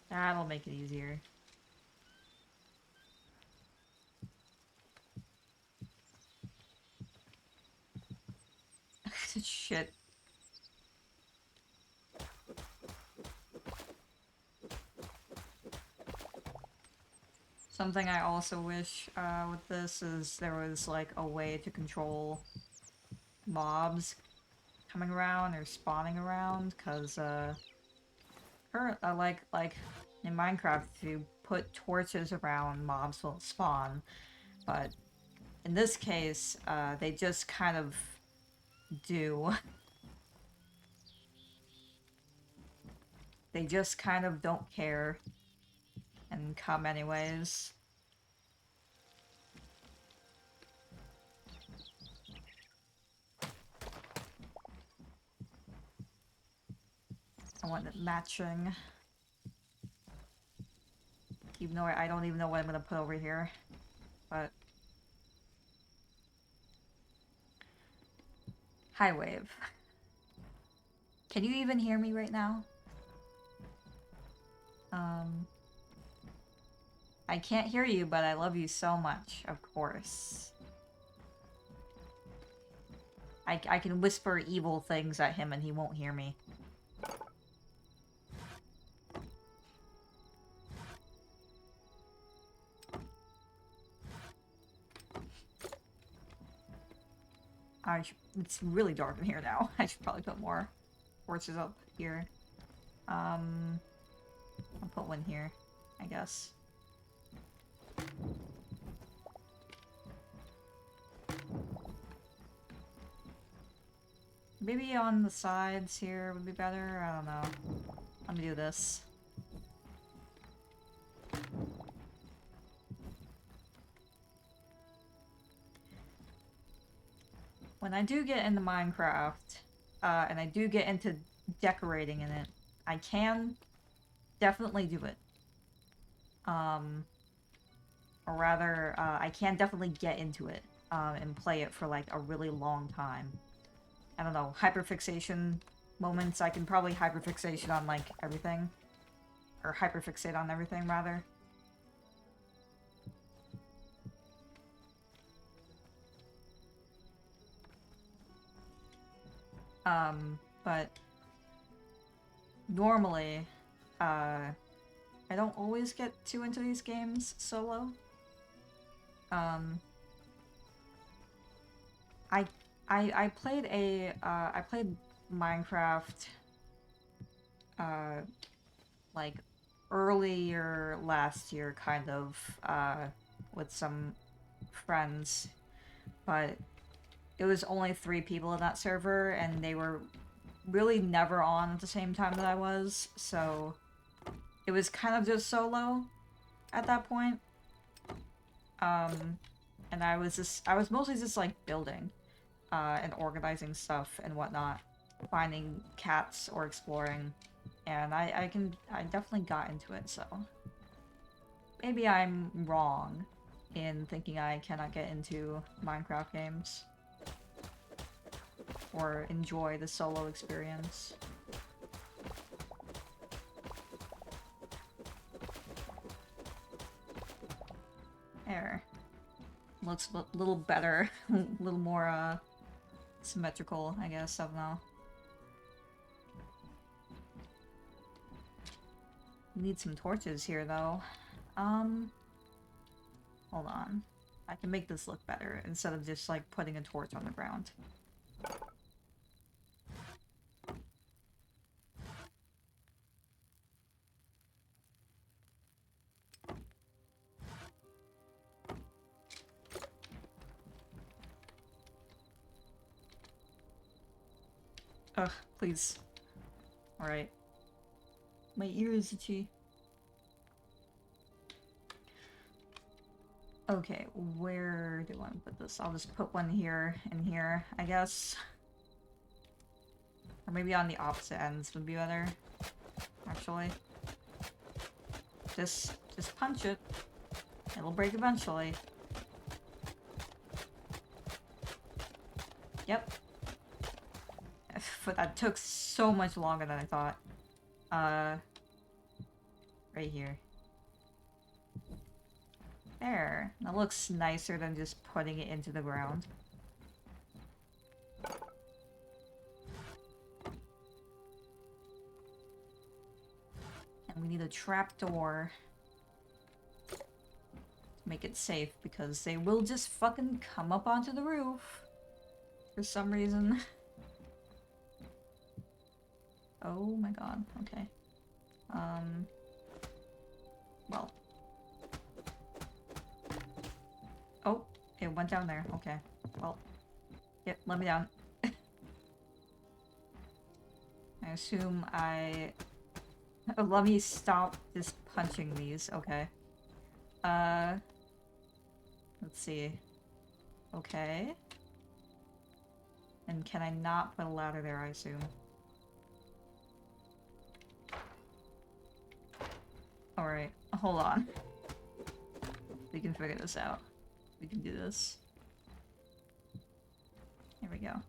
That'll make it easier. Shit. Something I also wish with this is there was like a way to control mobs coming around or spawning around, because like in Minecraft, if you put torches around, mobs won't spawn, but in this case they just kind of do. They just kind of don't care and come anyways. I want it matching. Even though I don't even know what I'm gonna put over here. But... Hi, Wave. Can you even hear me right now? Um, I can't hear you, but I love you so much, of course. I can whisper evil things at him and he won't hear me. It's really dark in here now. I should probably put more torches up here. I'll put one here, I guess. Maybe on the sides here would be better? I don't know. Let me do this. When I do get into Minecraft, and I do get into decorating in it, I can definitely do it. Or rather, I can definitely get into it, and play it for like a really long time. I don't know, hyperfixation moments, I can probably hyperfixation on like everything. Or hyperfixate on everything, rather. But normally, I don't always get too into these games solo. I played I played Minecraft, like earlier last year, kind of, with some friends, but it was only 3 people in that server, and they were really never on at the same time that I was, so it was kind of just solo at that point. And I was mostly just like building, and organizing stuff and whatnot, finding cats or exploring, and I definitely got into it, so maybe I'm wrong in thinking I cannot get into Minecraft games or enjoy the solo experience. There. Looks a little better. A little more, symmetrical, I guess, I don't know. Need some torches here, though. Hold on. I can make this look better instead of just, like, putting a torch on the ground. Ugh, please. Alright. My ear is itchy. Okay, where do I want to put this? I'll just put one here and here, I guess. Or maybe on the opposite ends would be better, actually. Just punch it. It'll break eventually. Yep. But that took so much longer than I thought. Right here. There. That looks nicer than just putting it into the ground. And we need a trapdoor to make it safe, because they will just fucking come up onto the roof for some reason. Oh my god, okay. Well. Oh, it went down there, okay. Well. Yep, let me down. I assume I... Oh, let me stop just punching these, okay. Let's see. Okay. And can I not put a ladder there, I assume? Alright, hold on. We can figure this out. We can do this. Here we go.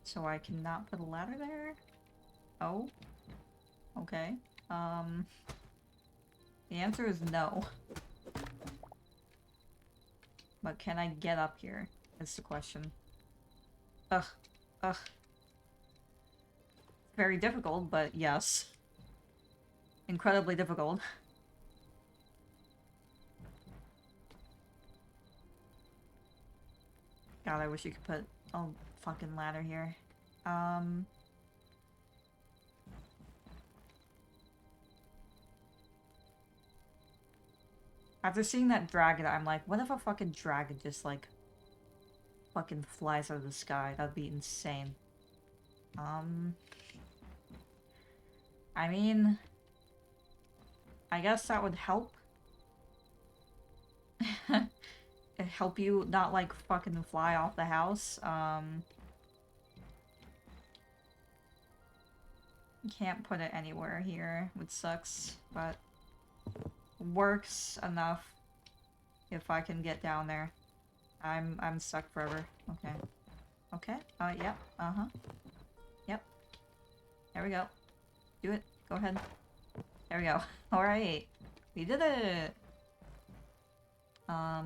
So I cannot put a ladder there? Oh? Okay. The answer is no. But can I get up here? That's the question. Ugh. Ugh. Very difficult, but yes. Incredibly difficult. God, I wish you could put a fucking ladder here. After seeing that dragon, I'm like, what if a fucking dragon just, like, fucking flies out of the sky? That'd be insane. I mean... I guess that would help. Help you not, like, fucking fly off the house. Can't put it anywhere here, which sucks, but works enough if I can get down there. I'm stuck forever. Okay. Okay. Yep. Uh-huh. Yep. There we go. Do it. Go ahead. There we go. Alright. We did it! Alright,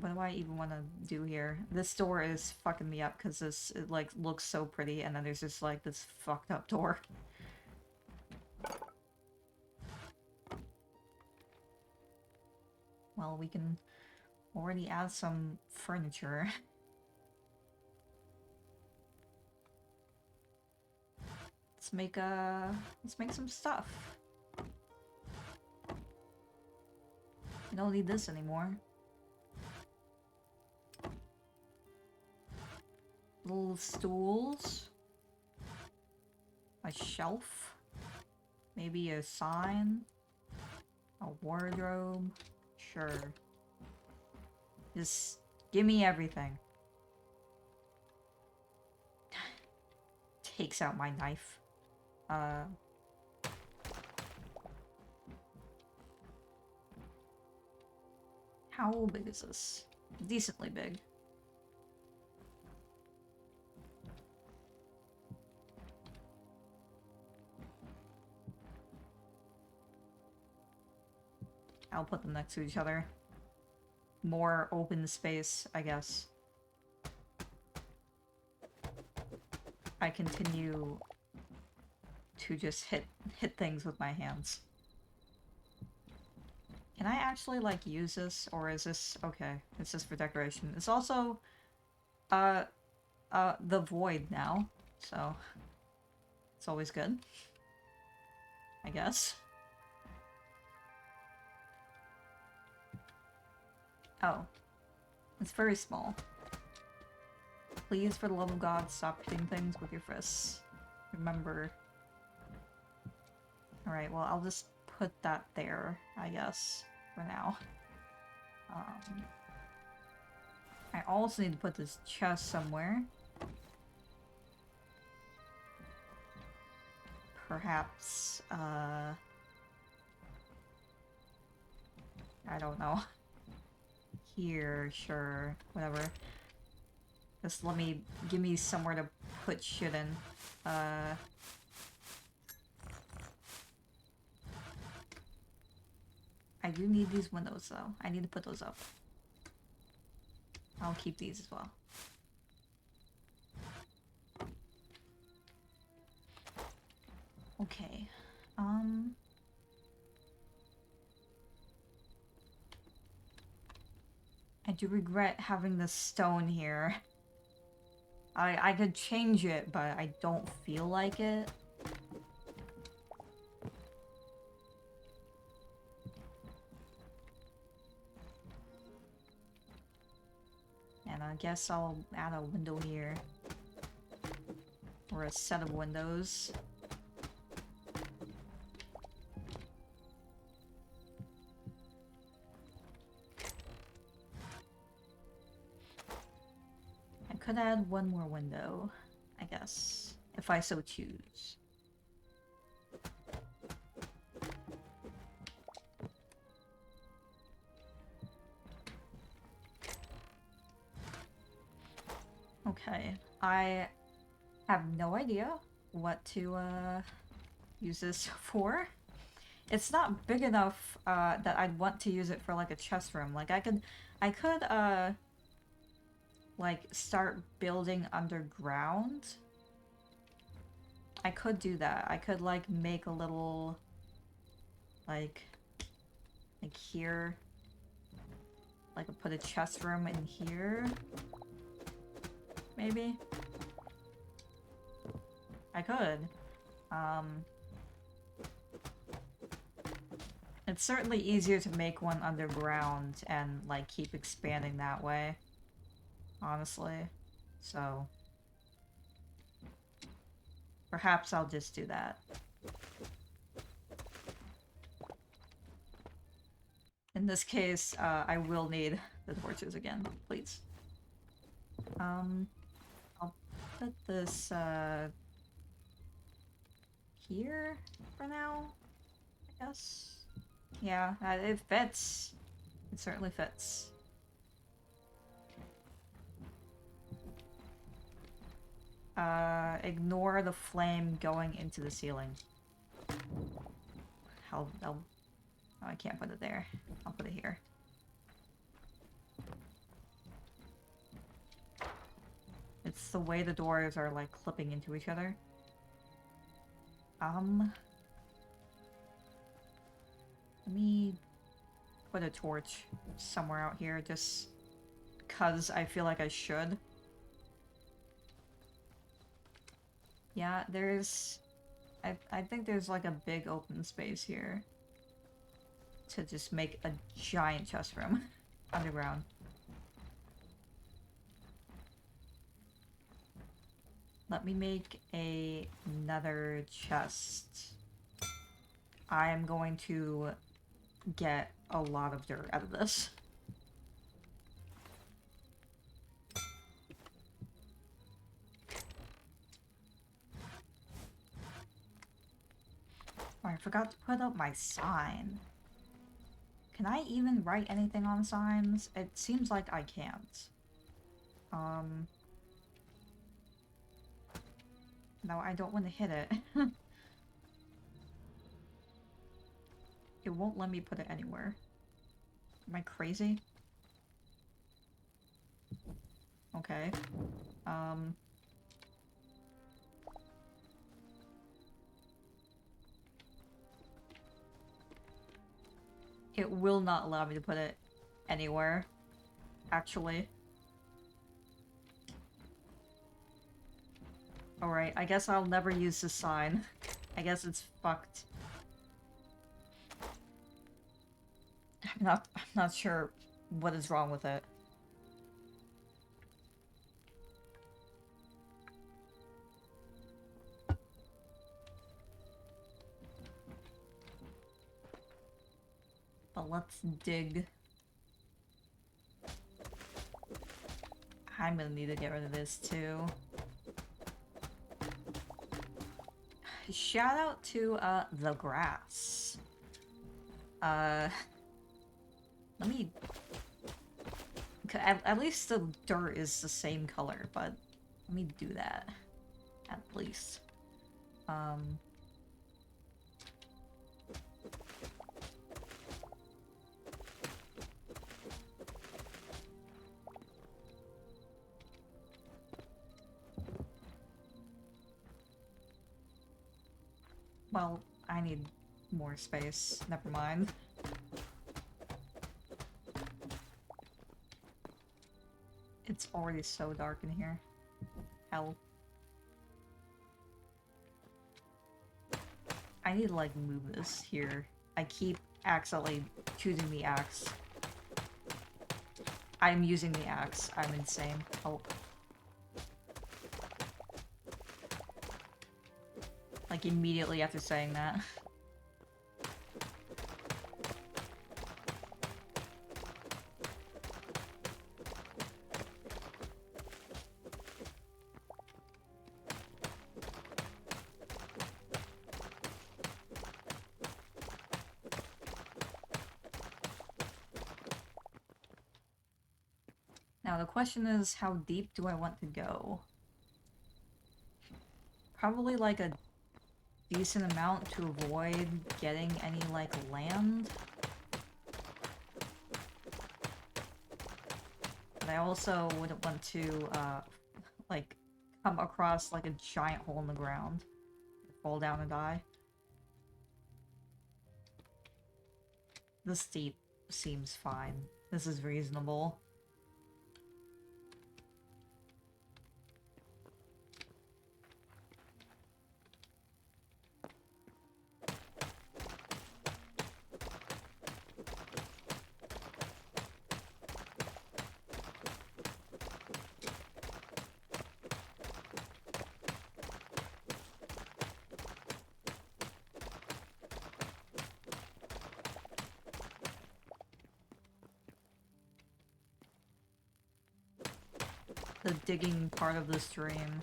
what do I even want to do here? This door is fucking me up because it like looks so pretty and then there's just like this fucked up door. Well, we can already add some furniture. Let's make some stuff. We don't need this anymore. Little stools. A shelf. Maybe a sign. A wardrobe. Sure. Just give me everything. Takes out my knife. How big is this? Decently big. I'll put them next to each other. More open space, I guess. I continue to just hit things with my hands. Can I actually, like, use this? Or is this... Okay, it's just for decoration. It's also, the void now. So, it's always good. I guess. Oh. It's very small. Please, for the love of God, stop hitting things with your fists. Remember. Alright, well, I'll just put that there, I guess, for now. I also need to put this chest somewhere. Perhaps, I don't know. Here, sure, whatever. Just give me somewhere to put shit in. I do need these windows, though. I need to put those up. I'll keep these as well. Okay. I do regret having the stone here. I could change it, but I don't feel like it. And I guess I'll add a window here. Or a set of windows. I could add one more window, I guess, if I so choose. Okay, I have no idea what to use this for. It's not big enough that I'd want to use it for like a chest room. Like I could like start building underground. I could do that. I could like make a little like here. Like put a chest room in here. Maybe. I could. It's certainly easier to make one underground and like keep expanding that way. Honestly. So perhaps I'll just do that. In this case, I will need the torches again, please. I'll put this here for now, I guess. Yeah, it fits. It certainly fits. Ignore the flame going into the ceiling. Oh, I can't put it there. I'll put it here. It's the way the doors are like clipping into each other. Let me put a torch somewhere out here just cause I feel like I should. Yeah, there's... I think there's like a big open space here to just make a giant chest room underground. Let me make another chest. I am going to get a lot of dirt out of this. Oh, I forgot to put up my sign. Can I even write anything on signs? It seems like I can't. No, I don't want to hit it. It won't let me put it anywhere. Am I crazy? Okay. It will not allow me to put it anywhere, actually. Alright, I guess I'll never use this sign. I guess it's fucked. I'm not sure what is wrong with it. But let's dig. I'm gonna need to get rid of this too. Shout out to the grass. Let me... At least the dirt is the same color, but let me do that. At least. Well, I need more space. Never mind. It's already so dark in here. Hell. I need to, like, move this here. I keep accidentally choosing the axe. I'm using the axe. I'm insane. Oh. Like, immediately after saying that. Now the question is, how deep do I want to go? Probably like a decent amount to avoid getting any, like, land. But I also wouldn't want to, like, come across, like, a giant hole in the ground. Fall down and die. This deep seems fine. This is reasonable. The digging part of the stream.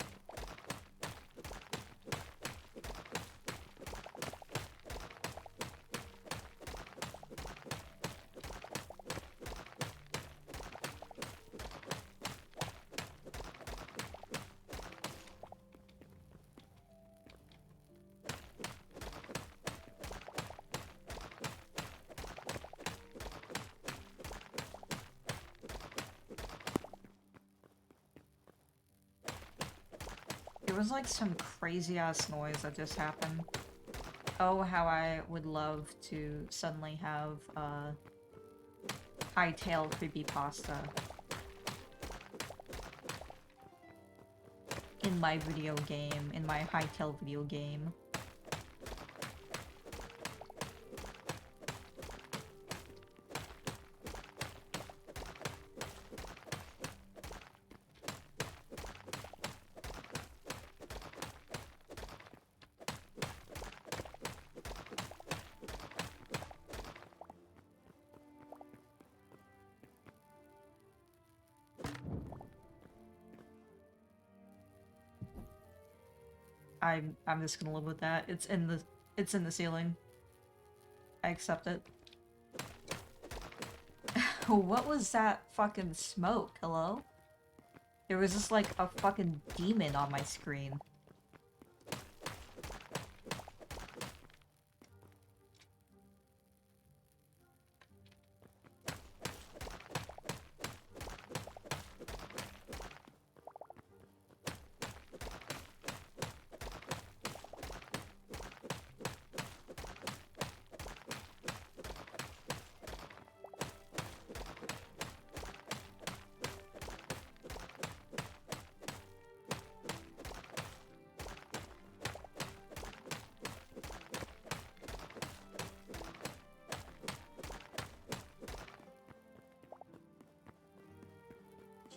There was like some crazy ass noise that just happened. Oh, how I would love to suddenly have Hytale creepypasta in my video game, in my Hytale video game. I'm just gonna live with that. It's in the ceiling. I accept it. What was that fucking smoke? Hello? There was just like a fucking demon on my screen.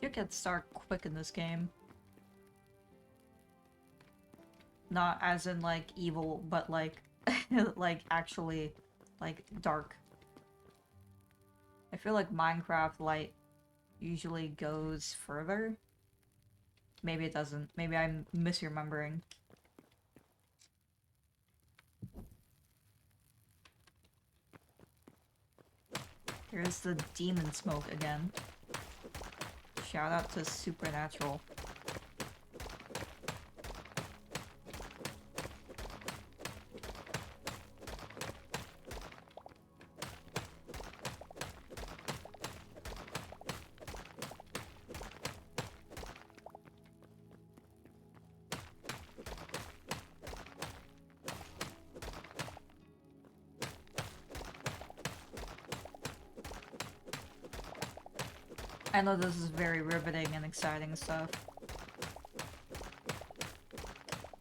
Shit gets dark quick in this game. Not as in like evil, but like like actually like dark. I feel like Minecraft light usually goes further. Maybe it doesn't. Maybe I'm misremembering. Here's the demon smoke again. Shout out to Supernatural. I know this is very riveting and exciting stuff.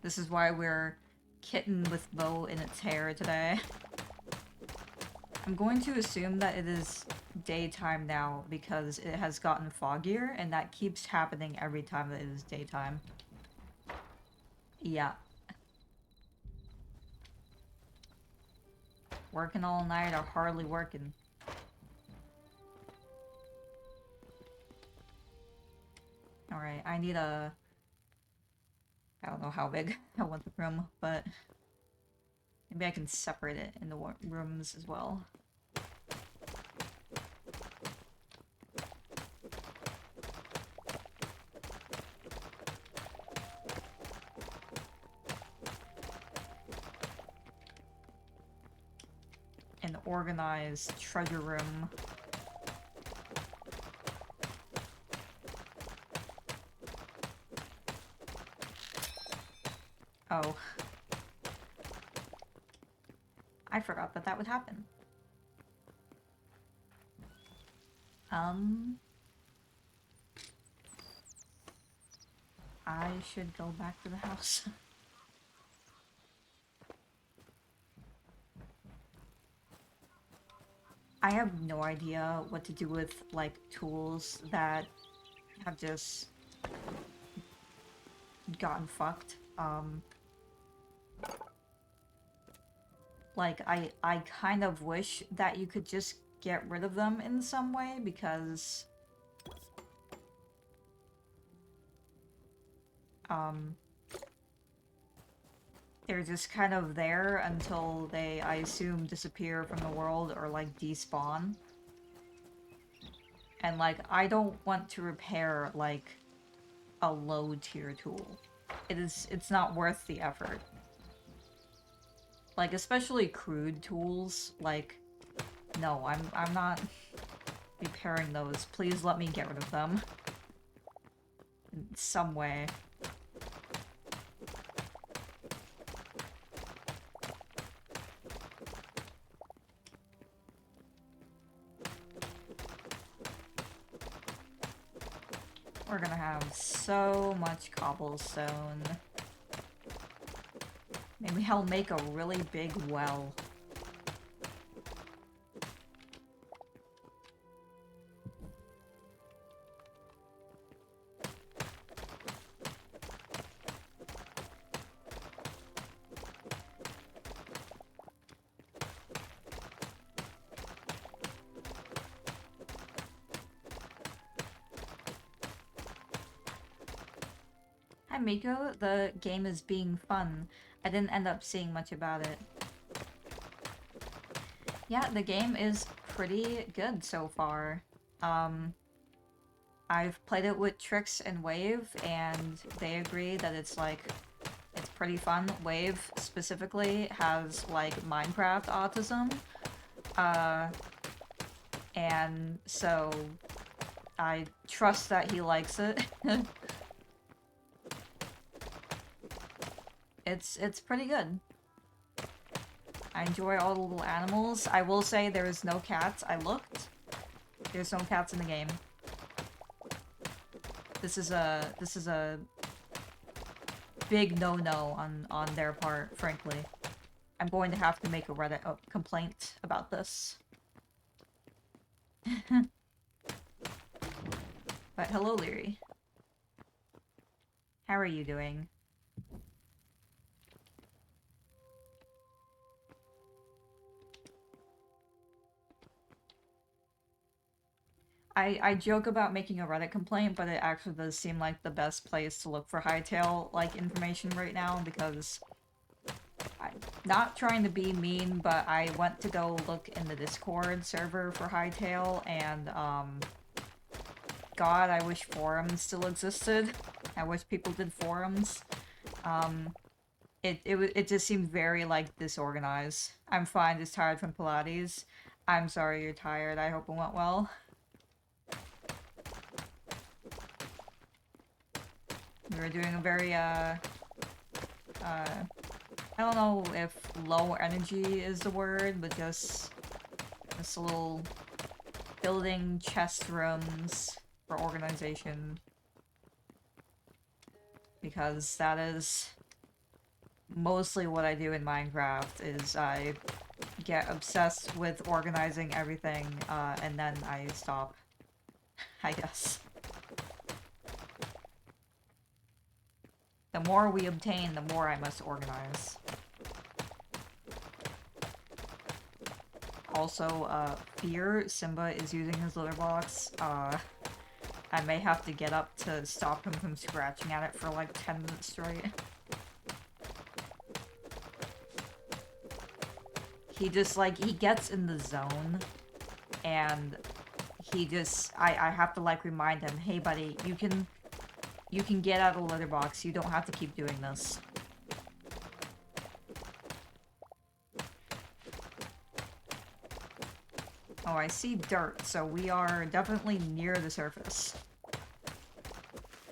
This is why we're kitten with bow in its hair today. I'm going to assume that it is daytime now because it has gotten foggier, and that keeps happening every time that it is daytime. Yeah. Working all night or hardly working. Alright, I need a... I don't know how big I want the room, but... maybe I can separate it into rooms as well. organized treasure room. Oh. I forgot that that would happen. I should go back to the house. I have no idea what to do with, like, tools that have just gotten fucked. Like, I kind of wish that you could just get rid of them in some way, because they're just kind of there until they, I assume, disappear from the world or, like, despawn. And, like, I don't want to repair, like, a low-tier tool. It's not worth the effort. Like, especially crude tools, like, no, I'm not repairing those. Please let me get rid of them. In some way. We're gonna have so much cobblestone. Maybe I'll make a really big well. Hi Miko, the game is being fun. I didn't end up seeing much about it. Yeah, the game is pretty good so far. I've played it with Trix and Wave, and they agree that it's pretty fun. Wave, specifically, has, like, Minecraft autism. And so I trust that he likes it. It's pretty good. I enjoy all the little animals. I will say there is no cats. I looked. There's no cats in the game. This is a big no-no on their part, frankly. I'm going to have to make a Reddit complaint about this. But hello, Leary. How are you doing? I joke about making a Reddit complaint, but it actually does seem like the best place to look for Hytale, like, information right now, because I'm not trying to be mean, but I went to go look in the Discord server for Hytale, and, God, I wish forums still existed. I wish people did forums. It just seemed very, like, disorganized. I'm fine, just tired from Pilates. I'm sorry you're tired, I hope it went well. We were doing a very, I don't know if low energy is the word, but just a little building chest rooms for organization. Because that is mostly what I do in Minecraft, is I get obsessed with organizing everything, and then I stop, I guess. The more we obtain, the more I must organize. Also, fear, Simba is using his litter box. I may have to get up to stop him from scratching at it for like 10 minutes straight. He just, like, he gets in the zone, and he just, I have to, like, remind him, hey buddy, you can get out of the litter box, you don't have to keep doing this. Oh, I see dirt, so we are definitely near the surface.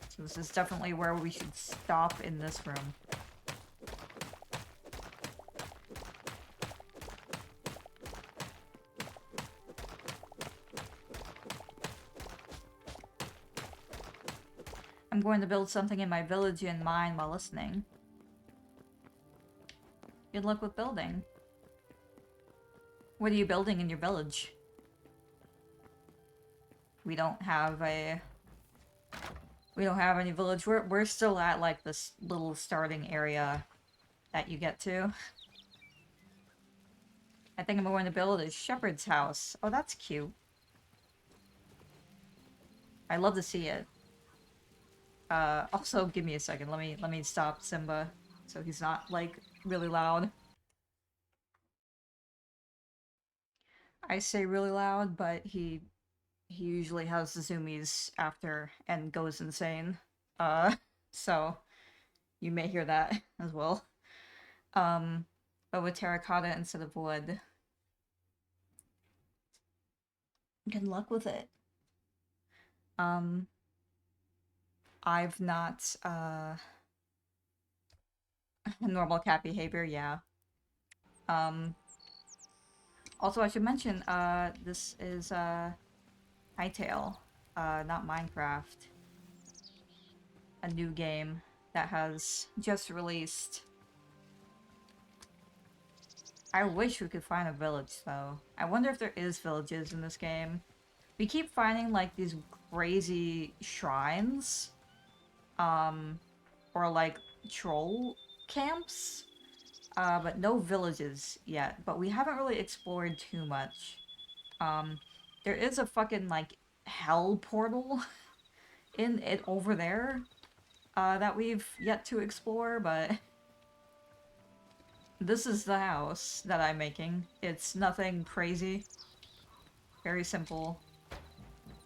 So this is definitely where we should stop in this room. I'm going to build something in my village in mine while listening. Good luck with building. What are you building in your village? We don't have a... We don't have any village. We're still at, like, this little starting area that you get to. I think I'm going to build a shepherd's house. Oh, that's cute. I love to see it. Also, give me a second. Let me stop Simba so he's not, like, really loud. I say really loud, but he usually has the zoomies after and goes insane. Uh, so you may hear that as well. But with terracotta instead of wood. Good luck with it. I've not, normal cat behavior, yeah. Also I should mention, this is, Hytale, not Minecraft. A new game that has just released. I wish we could find a village, though. I wonder if there is villages in this game. We keep finding, like, these crazy shrines. Or, like, troll camps. But no villages yet. But we haven't really explored too much. There is a fucking, like, hell portal in it over there. That we've yet to explore, but... This is the house that I'm making. It's nothing crazy. Very simple.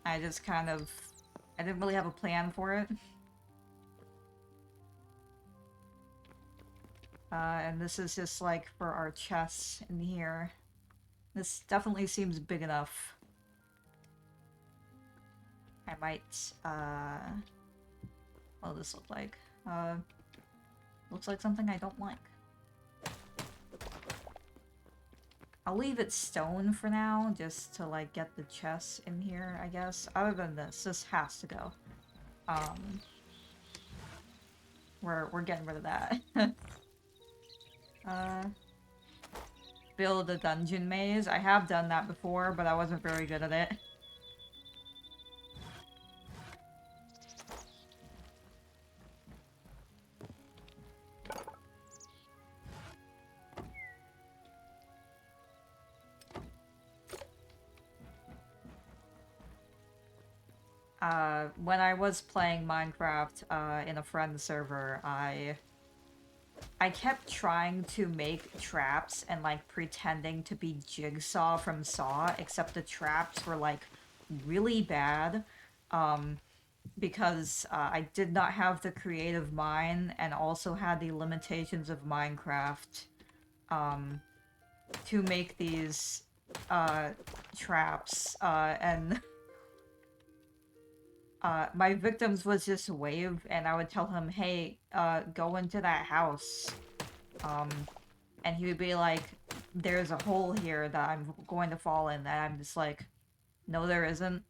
I just kind of... I didn't really have a plan for it. And this is just like for our chests in here. This definitely seems big enough. I might, what does this look like? Looks like something I don't like. I'll leave it stone for now, just to, like, get the chests in here, I guess. Other than this has to go. We're getting rid of that. Build a dungeon maze. I have done that before, but I wasn't very good at it. When I was playing Minecraft, in a friend's server, I kept trying to make traps and, like, pretending to be Jigsaw from Saw, except the traps were, like, really bad, because, I did not have the creative mind and also had the limitations of Minecraft, to make these, traps, and... my victims was just Wave, and I would tell him, hey, go into that house. And he would be like, there's a hole here that I'm going to fall in, and I'm just like, no there isn't.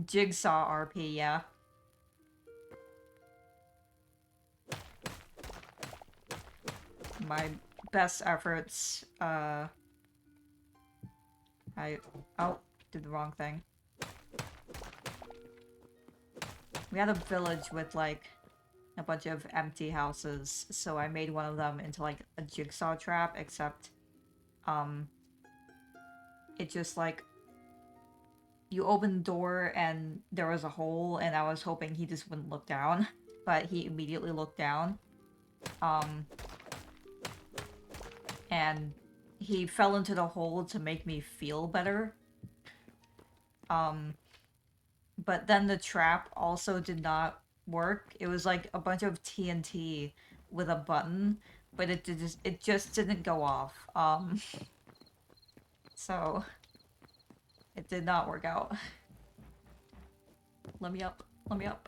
Jigsaw RP, yeah. My best efforts, oh, did the wrong thing. We had a village with, like, a bunch of empty houses, so I made one of them into, like, a jigsaw trap, except, it just, like, you open the door and there was a hole, and I was hoping he just wouldn't look down, but he immediately looked down. And he fell into the hole to make me feel better. But then the trap also did not work. It was like a bunch of TNT with a button, but it just didn't go off. So It did not work out. Let me up. Let me up.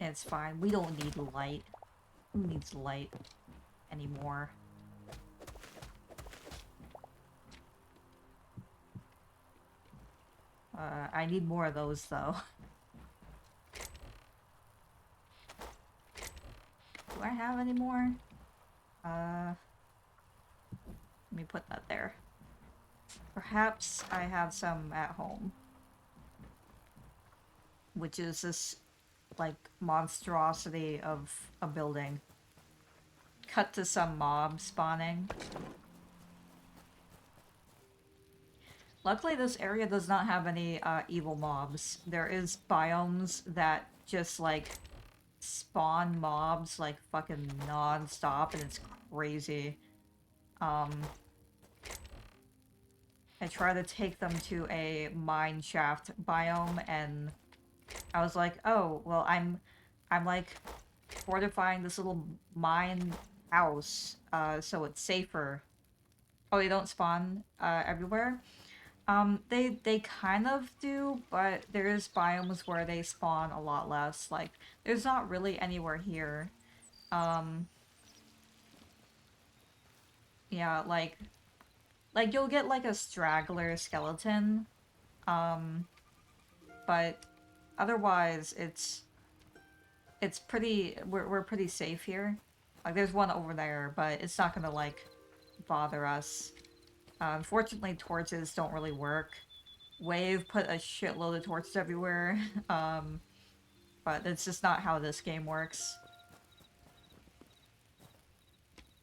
It's fine. We don't need light. Who needs light anymore? I need more of those, though. Do I have any more? Let me put that there. Perhaps I have some at home. Which is this, like, monstrosity of a building. Cut to some mob spawning. Luckily, this area does not have any evil mobs. There is biomes that just, like, spawn mobs, like, fucking non-stop, and it's crazy. I try to take them to a mine shaft biome, and I was like, oh, well, I'm like, fortifying this little mine house, so it's safer. Oh, they don't spawn, everywhere? They kind of do, but there is biomes where they spawn a lot less. Like, there's not really anywhere here. Yeah, like you'll get like a straggler skeleton, but otherwise it's pretty, we're pretty safe here. Like, there's one over there, but it's not gonna, like, bother us. Unfortunately, torches don't really work. Wave put a shitload of torches everywhere, but that's just not how this game works.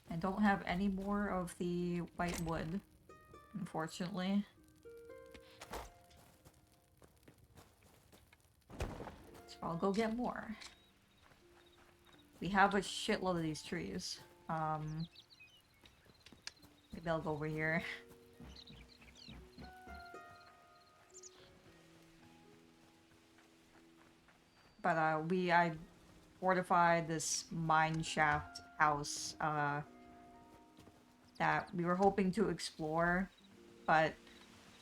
I don't have any more of the white wood, unfortunately. So I'll go get more. We have a shitload of these trees. Maybe I'll go over here. But I fortified this mine shaft house that we were hoping to explore, but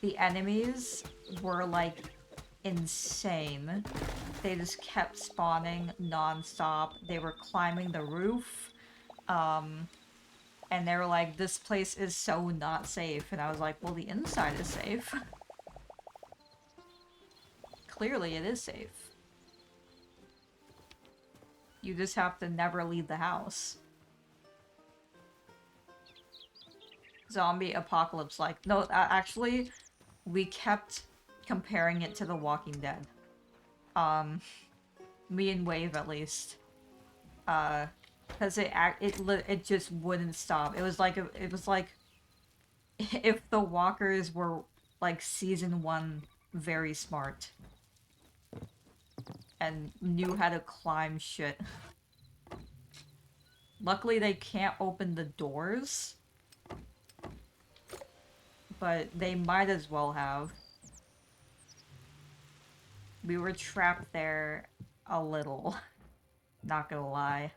the enemies were like insane. They just kept spawning non-stop. They were climbing the roof, and they were like, this place is so not safe. And I was like, well, the inside is safe. Clearly it is safe. You just have to never leave the house. Zombie apocalypse, like, no, actually, we kept comparing it to The Walking Dead. Me and Wave, at least. Because it just wouldn't stop. It was like if the walkers were, like, season 1 very smart. And knew how to climb shit. Luckily, they can't open the doors. But they might as well have. We were trapped there a little. Not gonna lie.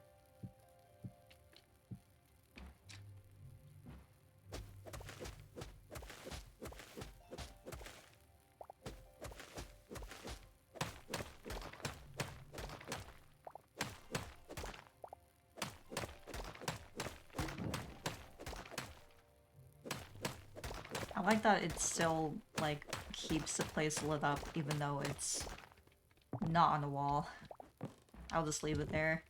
I like that it still, like, keeps the place lit up even though it's not on the wall. I'll just leave it there.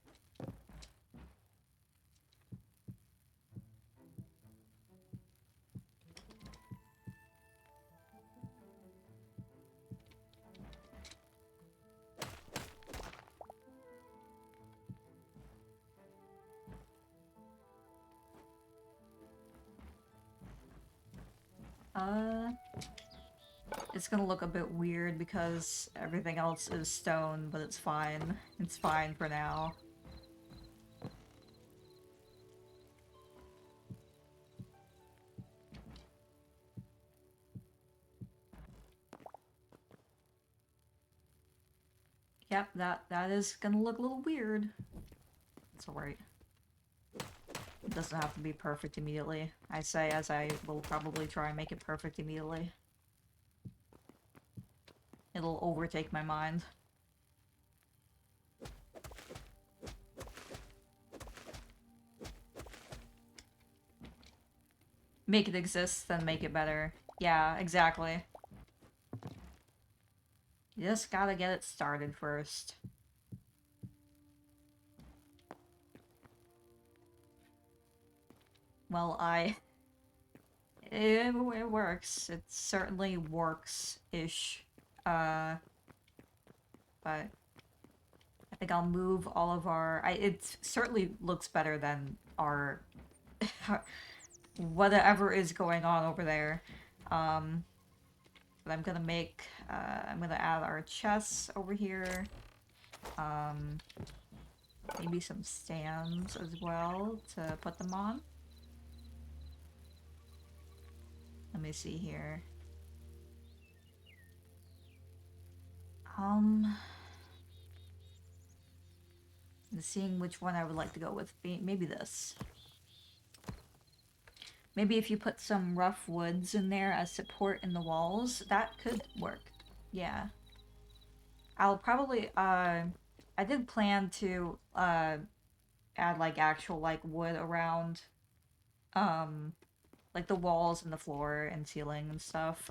It's gonna look a bit weird because everything else is stone, but it's fine. It's fine for now. Yep, that is gonna look a little weird. It's alright. It doesn't have to be perfect immediately. I say as I will probably try and make it perfect immediately. It'll overtake my mind. Make it exist, then make it better. Yeah, exactly. You just gotta get it started first. Well, it works. It certainly works-ish. But I think I'll move all of our... it certainly looks better than our... whatever is going on over there. But I'm gonna make... I'm gonna add our chests over here. Maybe some stands as well to put them on. Let me see here. Seeing which one I would like to go with. Maybe this. Maybe if you put some rough woods in there as support in the walls, that could work. Yeah. I'll probably, I did plan to, add, like, actual, like, wood around, like, the walls and the floor and ceiling and stuff,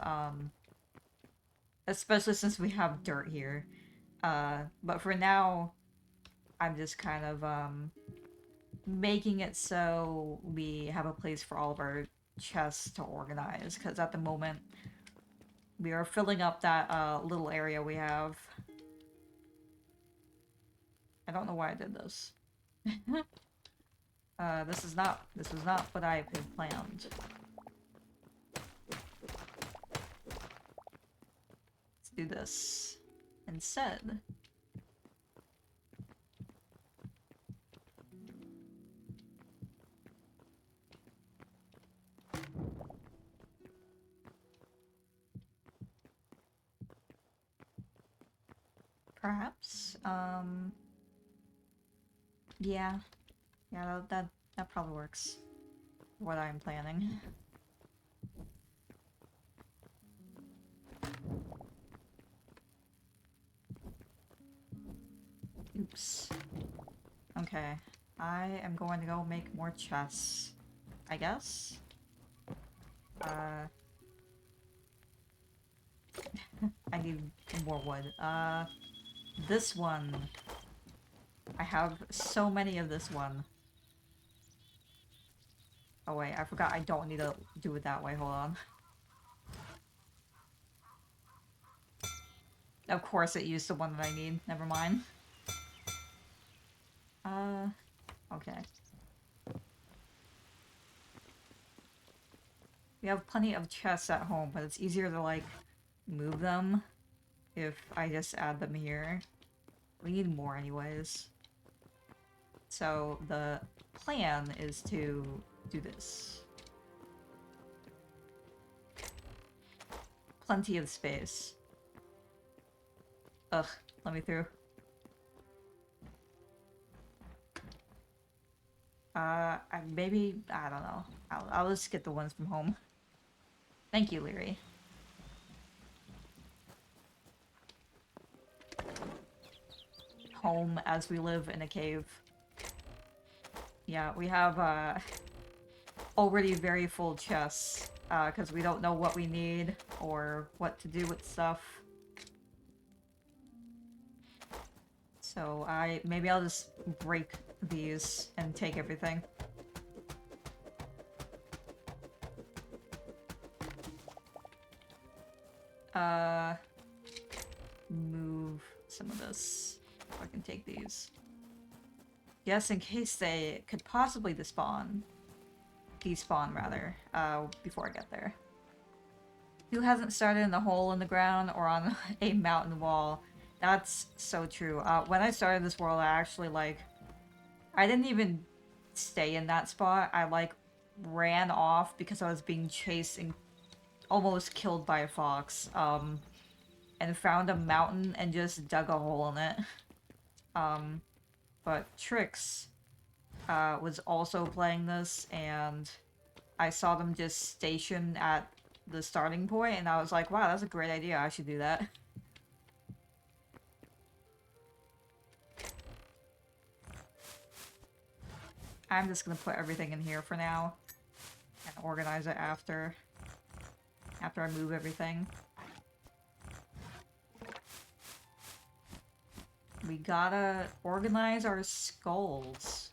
especially since we have dirt here. But for now, I'm just kind of, making it so we have a place for all of our chests to organize, because at the moment, we are filling up that, little area we have. I don't know why I did this. This is not what I had planned. Let's do this instead. Perhaps, yeah. Yeah, that probably works. What I'm planning. Oops. Okay. I am going to go make more chests, I guess. I need more wood. This one. I have so many of this one. Oh wait, I forgot I don't need to do it that way, hold on. Of course it used the one that I need, never mind. Okay. We have plenty of chests at home, but it's easier to, like, move them if I just add them here. We need more anyways. So the plan is to do this. Plenty of space. Ugh, let me through. Maybe, I don't know. I'll just get the ones from home. Thank you, Leary. Home as we live in a cave. Yeah, we have, already very full chests, because we don't know what we need or what to do with stuff. So maybe I'll just break these and take everything. Move some of this. I can take these. Yes, in case they could possibly despawn. Despawn, rather, before I get there. Who hasn't started in a hole in the ground or on a mountain wall? That's so true. When I started this world, I actually, like, I didn't even stay in that spot. I, like, ran off because I was being chased and almost killed by a fox. And found a mountain and just dug a hole in it. But Trix, was also playing this, and I saw them just stationed at the starting point, and I was like, wow, that's a great idea. I should do that. I'm just gonna put everything in here for now and organize it after I move everything. We gotta organize our skulls.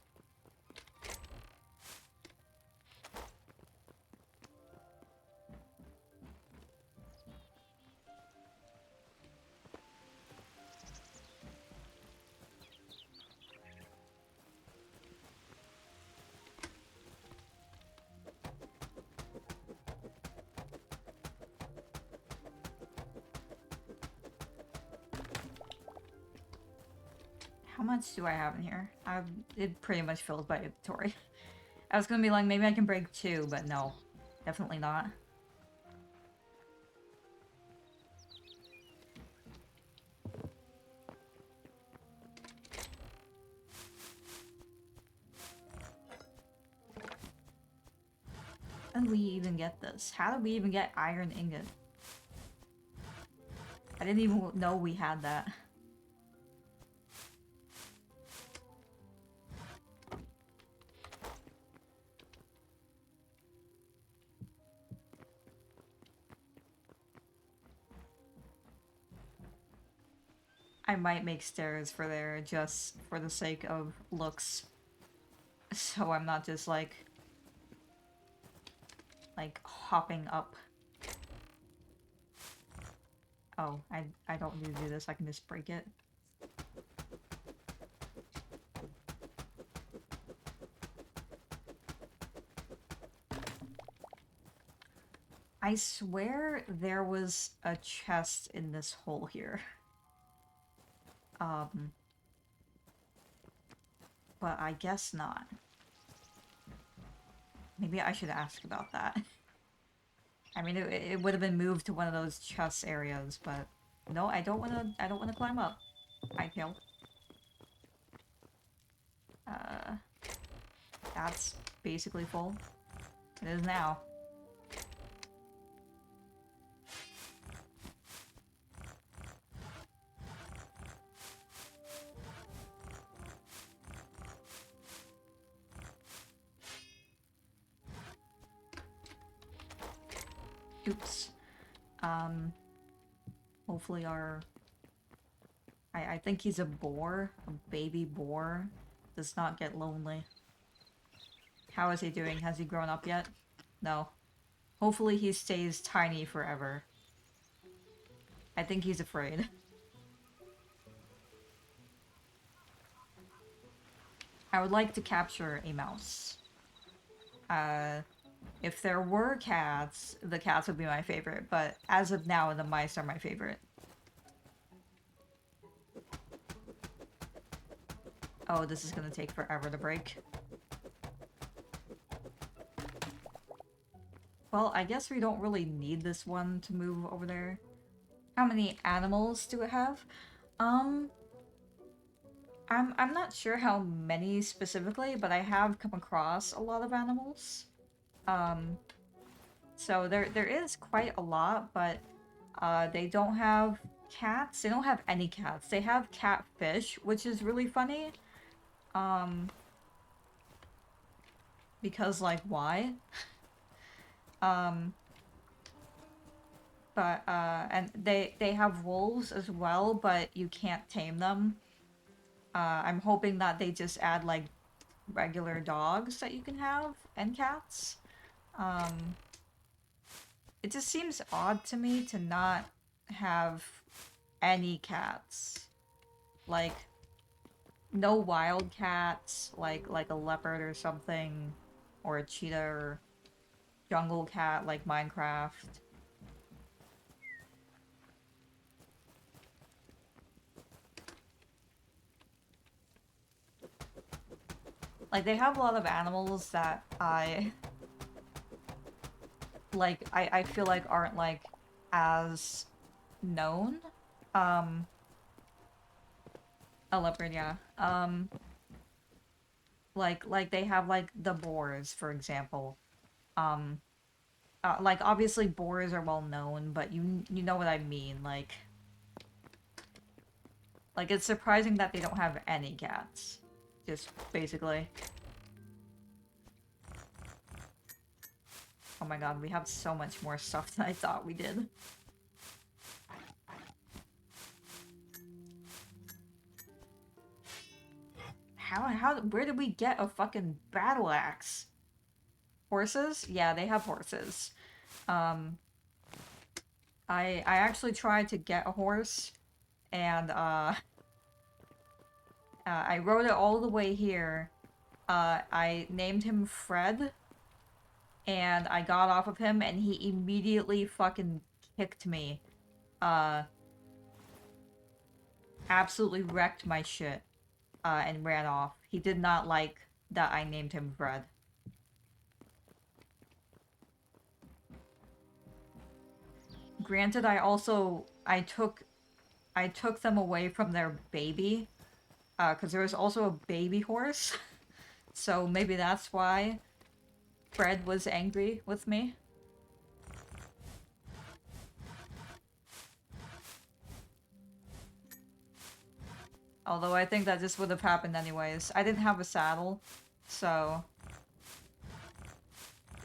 How much do I have in here? It pretty much fills my inventory. I was gonna be like, maybe I can break 2, but no. Definitely not. How did we even get this? How did we even get iron ingot? I didn't even know we had that. I might make stairs for there just for the sake of looks. So I'm not just like hopping up. Oh, I don't need to do this. I can just break it. I swear there was a chest in this hole here. But I guess not. Maybe I should ask about that. I mean, it would have been moved to one of those chest areas, but no, I don't wanna climb up. Hytale. That's basically full. It is now. Oops. Hopefully our... I think he's a boar. A baby boar. Does not get lonely. How is he doing? Has he grown up yet? No. Hopefully he stays tiny forever. I think he's afraid. I would like to capture a mouse. If there were cats, the cats would be my favorite, but as of now, the mice are my favorite. Oh, this is gonna take forever to break. Well, I guess we don't really need this one to move over there. How many animals do it have? I'm not sure how many specifically, but I have come across a lot of animals. So there is quite a lot, but they don't have cats. They don't have any cats. They have catfish, which is really funny. Because like why? But and they have wolves as well, but you can't tame them. I'm hoping that they just add like regular dogs that you can have and cats. It just seems odd to me to not have any cats. Like no wild cats, like a leopard or something, or a cheetah or jungle cat like Minecraft. Like, they have a lot of animals that I feel like aren't, like, as known. A leopard, yeah. Like they have, like, the boars, for example. Um, like, obviously boars are well known, but you know what I mean, like, it's surprising that they don't have any cats. Just, basically. Oh my god, we have so much more stuff than I thought we did. Where did we get a fucking battle axe? Horses? Yeah, they have horses. Um, I actually tried to get a horse, and, I rode it all the way here. I named him Fred, and I got off of him, and he immediately fucking kicked me. Uh, Absolutely wrecked my shit, and ran off. He did not like that I named him Fred. Granted, I took them away from their baby, because there was also a baby horse, so maybe that's why Fred was angry with me. Although I think that this would have happened anyways. I didn't have a saddle, so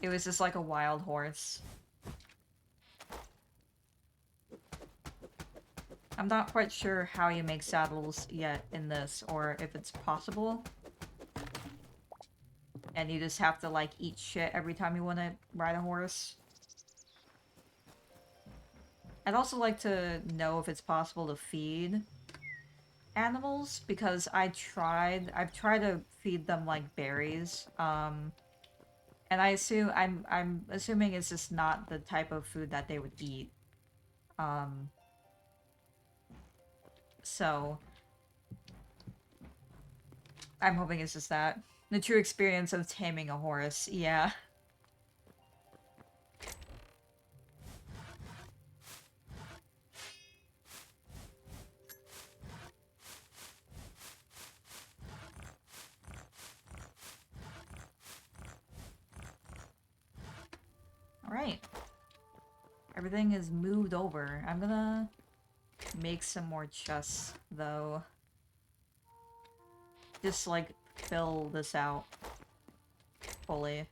it was just like a wild horse. I'm not quite sure how you make saddles yet in this, or if it's possible. And you just have to, like, eat shit every time you want to ride a horse. I'd also like to know if it's possible to feed animals, because I've tried to feed them, like, berries, and I'm assuming it's just not the type of food that they would eat. Um, so I'm hoping it's just that. The true experience of taming a horse, yeah. Alright. Everything is moved over. I'm gonna make some more chests, though. Just, like, fill this out fully.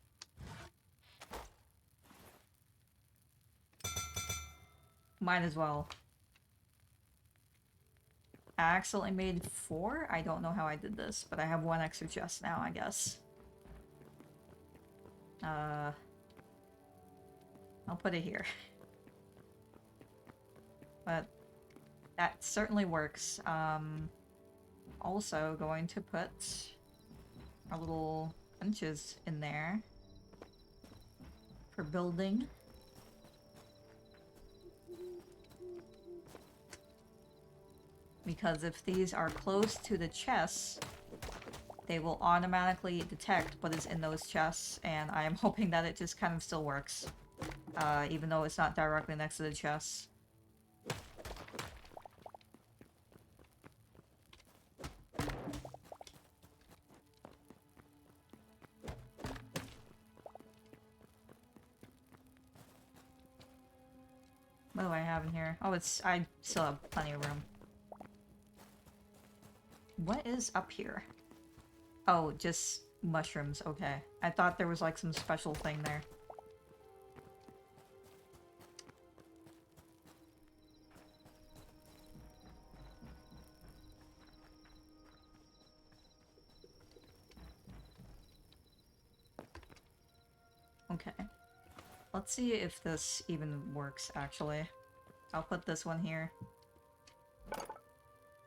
Might as well. I accidentally made 4? I don't know how I did this, but I have 1 extra chest now, I guess. I'll put it here. But that certainly works. Also going to put our little benches in there for building. Because if these are close to the chests, they will automatically detect what is in those chests, and I am hoping that it just kind of still works. Even though it's not directly next to the chests. What do I have in here? Oh, I still have plenty of room. What is up here? Oh, just mushrooms, okay. I thought there was, like, some special thing there. Okay. Let's see if this even works, actually. I'll put this one here.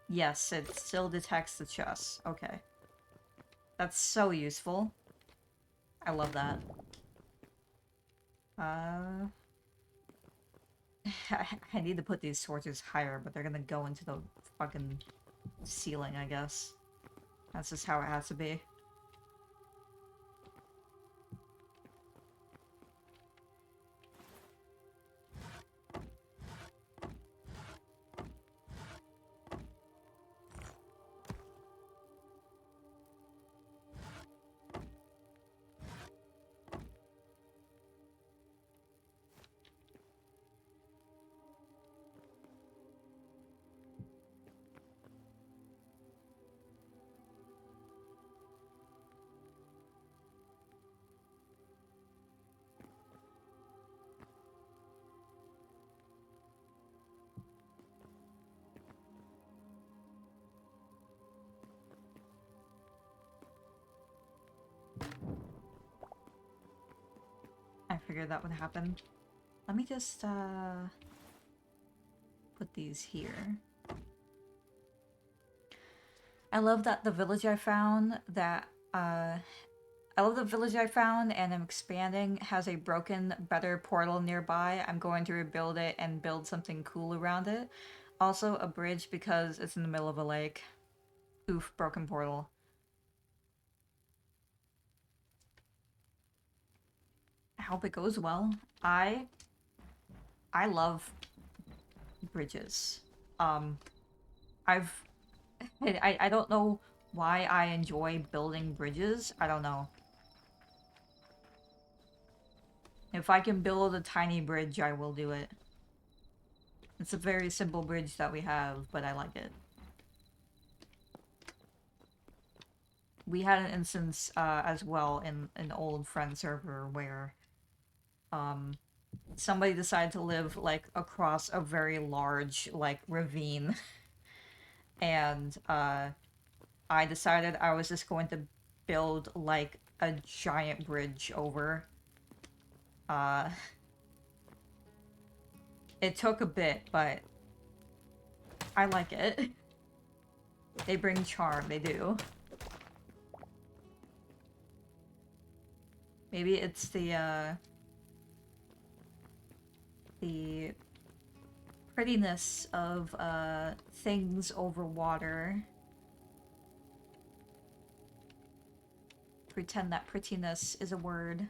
Yes, it still detects the chests. Okay. That's so useful. I love that. I need to put these torches higher, but they're gonna go into the fucking ceiling, I guess. That's just how it has to be. figured that would happen. Let me just put these here. I love that the village I found and I'm expanding has a broken, better portal nearby. I'm going to rebuild it and build something cool around it. Also a bridge because it's in the middle of a lake. Oof, broken portal. I hope it goes well. I love bridges. I don't know why I enjoy building bridges. I don't know. If I can build a tiny bridge, I will do it. It's a very simple bridge that we have, but I like it. We had an instance as well in an old friend server where somebody decided to live like across a very large like ravine and I decided I was just going to build like a giant bridge over. It took a bit, but I like it. They bring charm, they do. Maybe it's the prettiness of things over water. Pretend that prettiness is a word.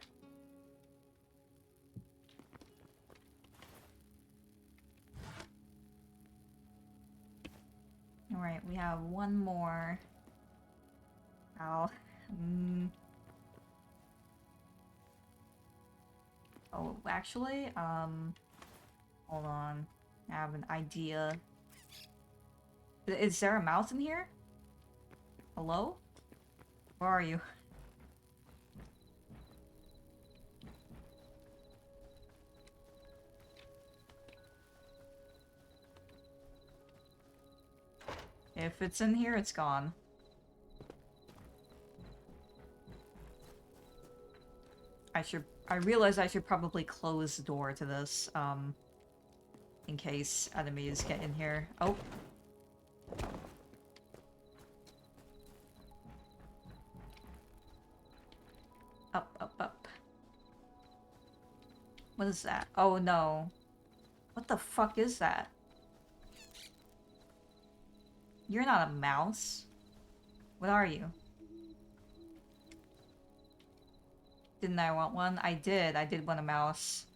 Alright, we have one more. Ow. Oh, actually, hold on. I have an idea. Is there a mouse in here? Hello? Where are you? If it's in here, it's gone. I realize I should probably close the door to this, in case enemies get in here. Oh. Up, up, up. What is that? Oh no. What the fuck is that? You're not a mouse. What are you? Didn't I want one? I did. I did want a mouse.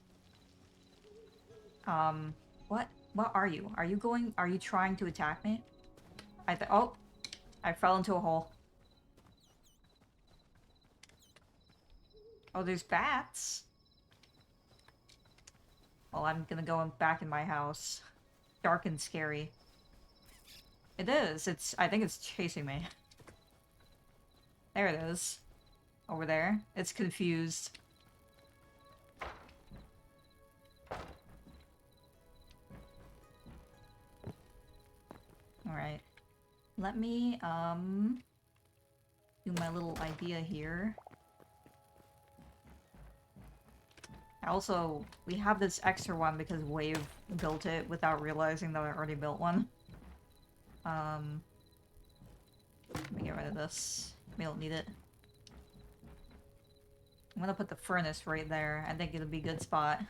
What? What are you? Are you trying to attack me? Oh! I fell into a hole. Oh, there's bats? Well, I'm gonna go back in my house. Dark and scary. It is. I think it's chasing me. There it is. Over there. It's confused. Alright. Let me, do my little idea here. Also, we have this extra one because Wave built it without realizing that I already built one. Let me get rid of this. We don't need it. I'm gonna put the furnace right there. I think it'll be a good spot.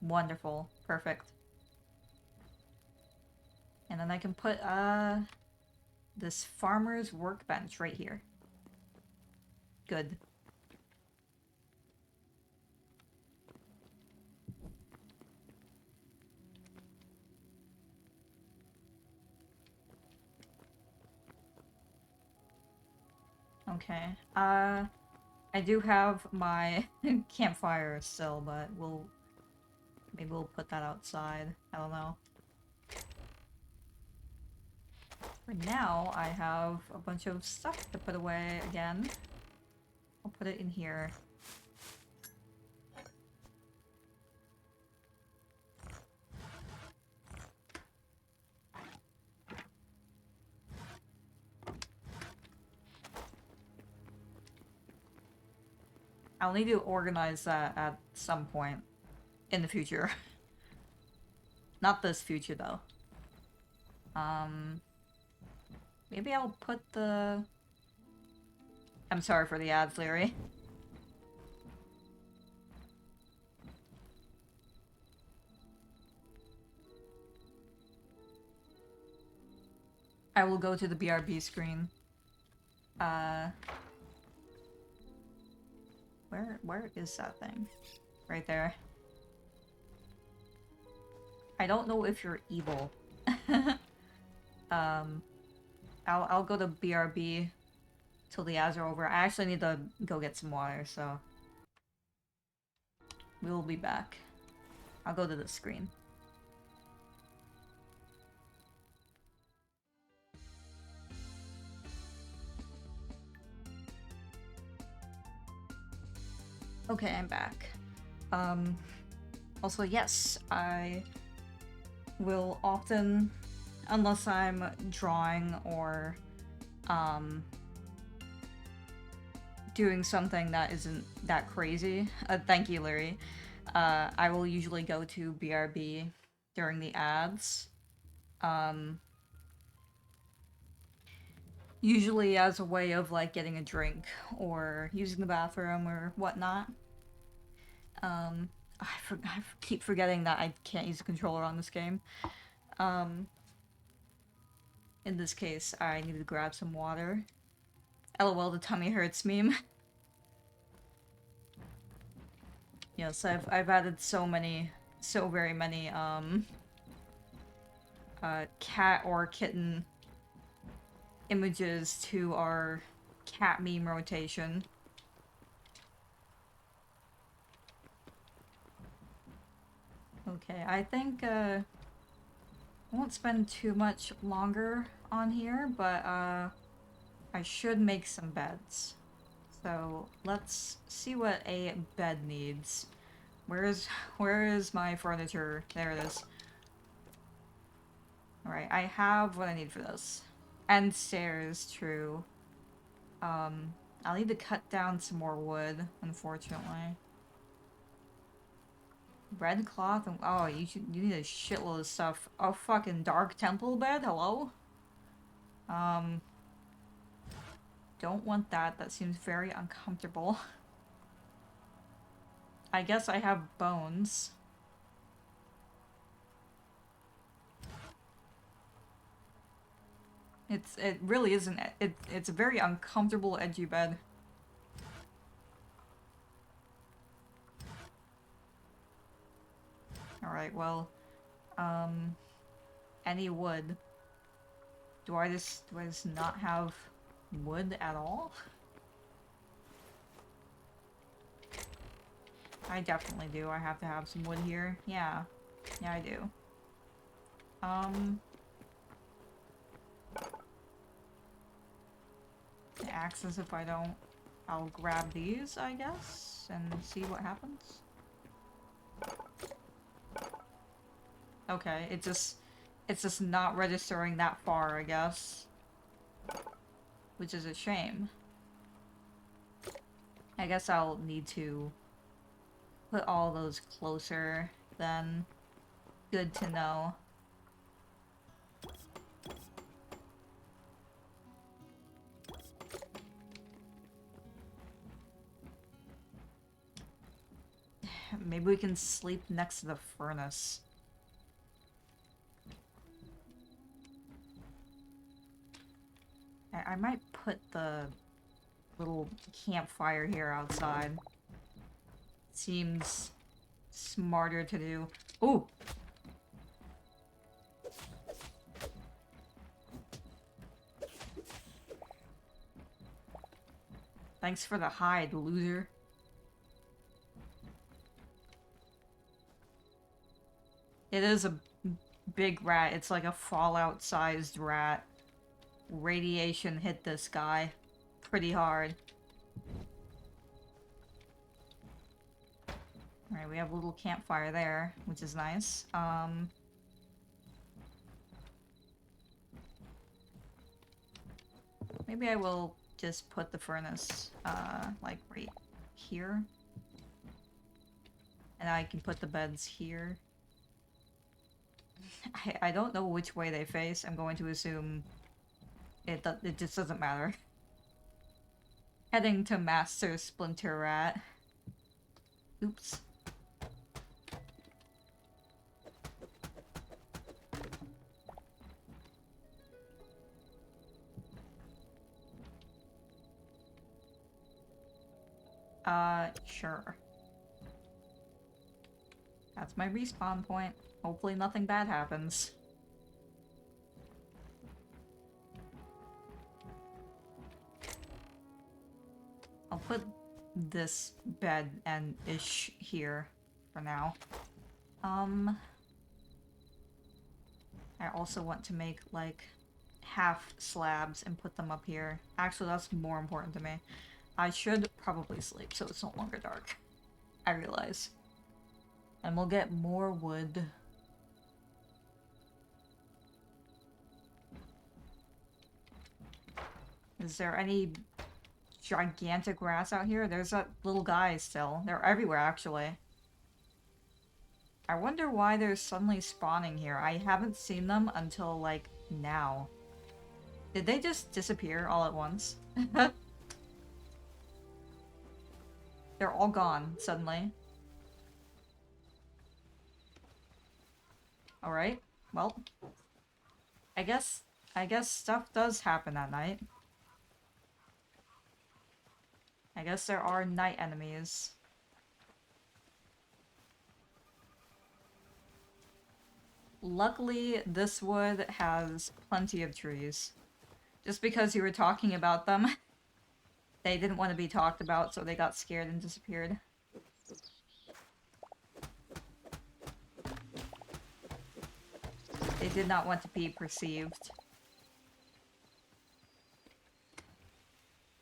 Wonderful. Perfect. And then I can put, this farmer's workbench right here. Good. Okay. I do have my campfire still, but maybe we'll put that outside. I don't know. For now, I have a bunch of stuff to put away again. I'll put it in here. I'll need to organize that at some point in the future. Not this future, though. Maybe I'll put the... I'm sorry for the ads, Larry. I will go to the BRB screen. Where is that thing? Right there. I don't know if you're evil. I'll go to BRB till the ads are over. I actually need to go get some water, so we'll be back. I'll go to the screen. Okay, I'm back. Also, yes, I will often, unless I'm drawing or, doing something that isn't that crazy, thank you, Larry, I will usually go to BRB during the ads. Usually as a way of, like, getting a drink or using the bathroom or whatnot. I keep forgetting that I can't use a controller on this game. In this case, I need to grab some water. LOL, the tummy hurts meme. Yes, I've added so very many, cat or kitten images to our cat meme rotation. Okay, I think, I won't spend too much longer on here, but, I should make some beds. So, let's see what a bed needs. Where is my furniture? There it is. Alright, I have what I need for this. And stairs, true. I'll need to cut down some more wood, unfortunately. Red cloth and oh, you need a shitload of stuff. A fucking dark temple bed, hello? Don't want that. That seems very uncomfortable. I guess I have bones. It really isn't. It's a very uncomfortable, edgy bed. Alright, well, any wood. Do I just not have wood at all? I definitely do. I have to have some wood here. Yeah. Yeah, I do. The axes, if I don't, I'll grab these, I guess, and see what happens. Okay, it's just not registering that far, I guess. Which is a shame. I guess I'll need to put all those closer then. Good to know. Maybe we can sleep next to the furnace. I might put the little campfire here outside. Seems smarter to do. Ooh! Thanks for the hide, loser. It is a big rat. It's like a Fallout-sized rat. Radiation hit this guy pretty hard. Alright, we have a little campfire there, which is nice. Maybe I will just put the furnace, like, right here. And I can put the beds here. I don't know which way they face. I'm going to assume it just doesn't matter. Heading to Master Splinter Rat. Oops. Sure. That's my respawn point. Hopefully nothing bad happens. I'll put this bed and ish here for now. I also want to make like half slabs and put them up here. Actually, that's more important to me. I should probably sleep so it's no longer dark. I realize. And we'll get more wood. Is there any gigantic rats out here? There's that little guy still. They're everywhere, actually. I wonder why they're suddenly spawning here. I haven't seen them until, like, now. Did they just disappear all at once? They're all gone, suddenly. Alright, well. I guess stuff does happen at night. I guess there are night enemies. Luckily, this wood has plenty of trees. Just because you were talking about them, they didn't want to be talked about, so they got scared and disappeared. They did not want to be perceived.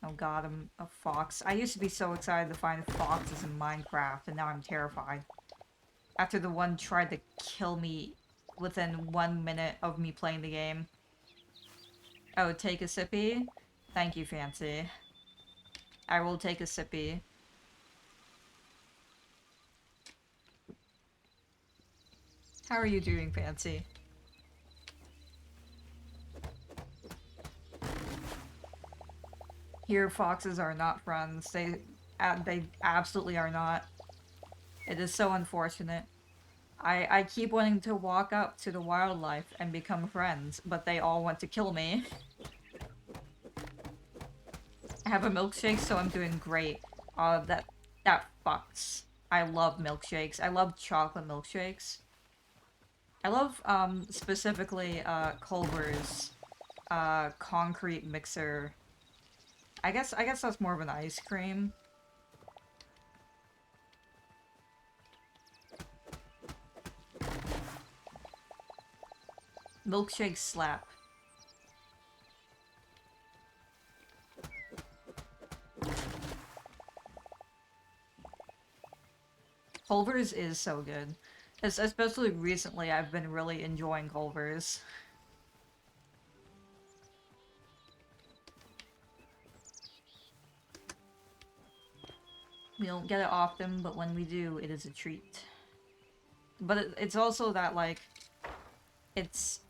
Oh god, I'm a fox. I used to be so excited to find foxes in Minecraft, and now I'm terrified. After the one tried to kill me within 1 minute of me playing the game. Oh, take a sippy? Thank you, Fancy. I will take a sippy. How are you doing, Fancy? Here, foxes are not friends. They absolutely are not. It is so unfortunate. I keep wanting to walk up to the wildlife and become friends, but they all want to kill me. I have a milkshake, so I'm doing great. That fucks. I love milkshakes. I love chocolate milkshakes. I love, specifically, Culver's, concrete mixer. I guess that's more of an ice cream. Milkshake slap. Culver's is so good. Especially recently, I've been really enjoying Culver's. We don't get it often, but when we do, it is a treat. But it's also that, like, it's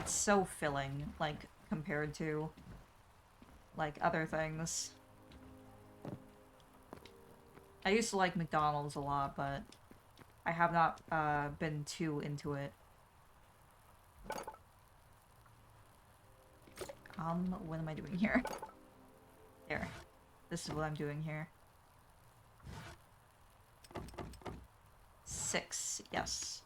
so filling, like, compared to, like, other things. I used to like McDonald's a lot, but I have not, been too into it. What am I doing here? There. This is what I'm doing here. 6, yes.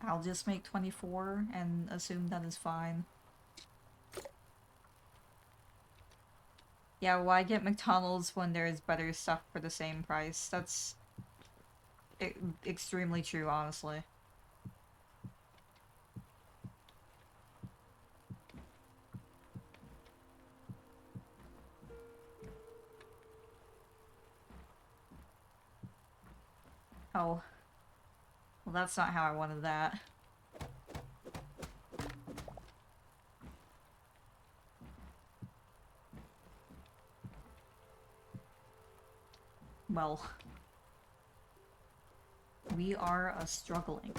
I'll just make 24 and assume that is fine. Yeah, why get McDonald's when there's better stuff for the same price? That's extremely true, honestly. Oh. Well, that's not how I wanted that. Well, we are struggling.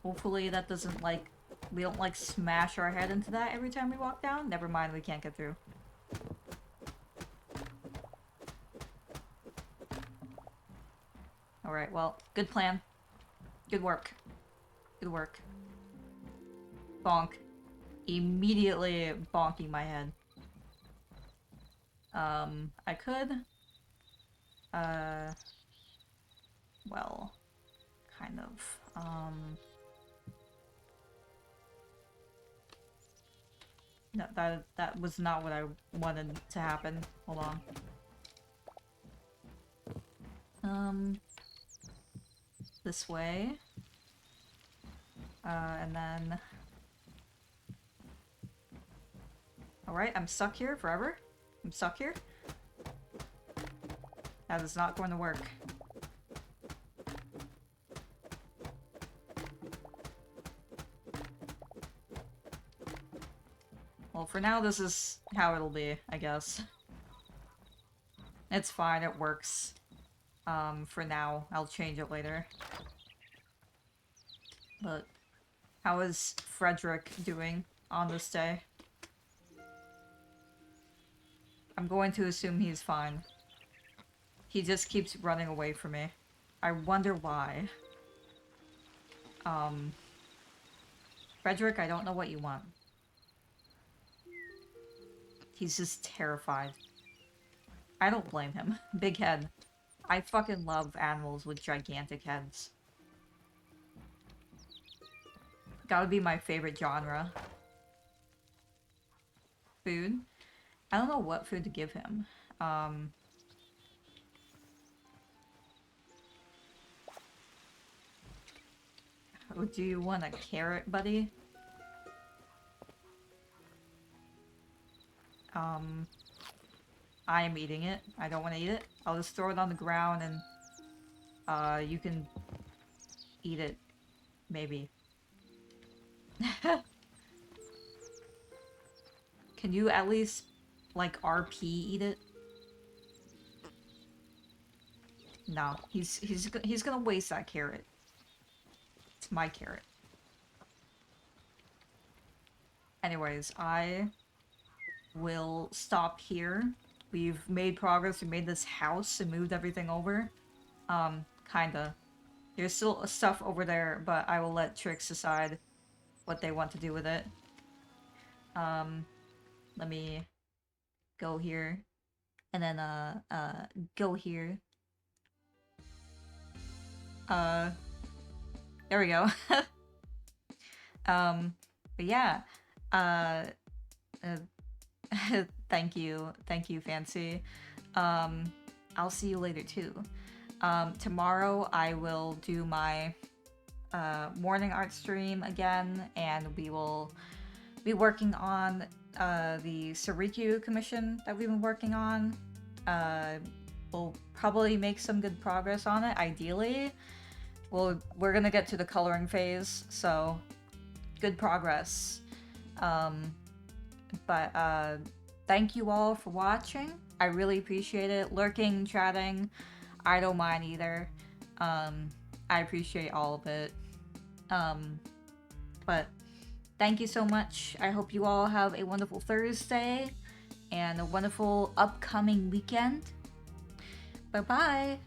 Hopefully that doesn't, like, we don't, like, smash our head into that every time we walk down. Never mind, we can't get through. Alright, well, good plan. Good work. Good work. Bonk. Immediately bonking my head. I could... well... kind of. No, that was not what I wanted to happen. Hold on. This way. And then... Alright, I'm stuck here forever. I'm stuck here. That is not going to work. Well, for now, this is how it'll be, I guess. It's fine, it works. For now. I'll change it later. But how is Frederick doing on this day? I'm going to assume he's fine. He just keeps running away from me. I wonder why. Frederick, I don't know what you want. He's just terrified. I don't blame him. Big head. I fucking love animals with gigantic heads. Gotta be my favorite genre. Food? I don't know what food to give him. Oh, do you want a carrot, buddy? I am eating it. I don't want to eat it. I'll just throw it on the ground and, you can eat it. Maybe. Can you at least, like, RP eat it? No, he's gonna waste that carrot. It's my carrot. Anyways, I will stop here. We've made progress. We made this house and moved everything over. Kinda. There's still stuff over there, but I will let Trix decide what they want to do with it. Let me go here. And then, go here. There we go. But yeah. Thank you, Fancy. I'll see you later too. Tomorrow I will do my morning art stream again, and we will be working on the SuonikoArt commission that we've been working on. We'll probably make some good progress on it, ideally. We're gonna get to the coloring phase, so good progress. But thank you all for watching. I really appreciate it. Lurking, chatting, I don't mind either. I appreciate all of it. But thank you so much. I hope you all have a wonderful Thursday and a wonderful upcoming weekend. Bye-bye!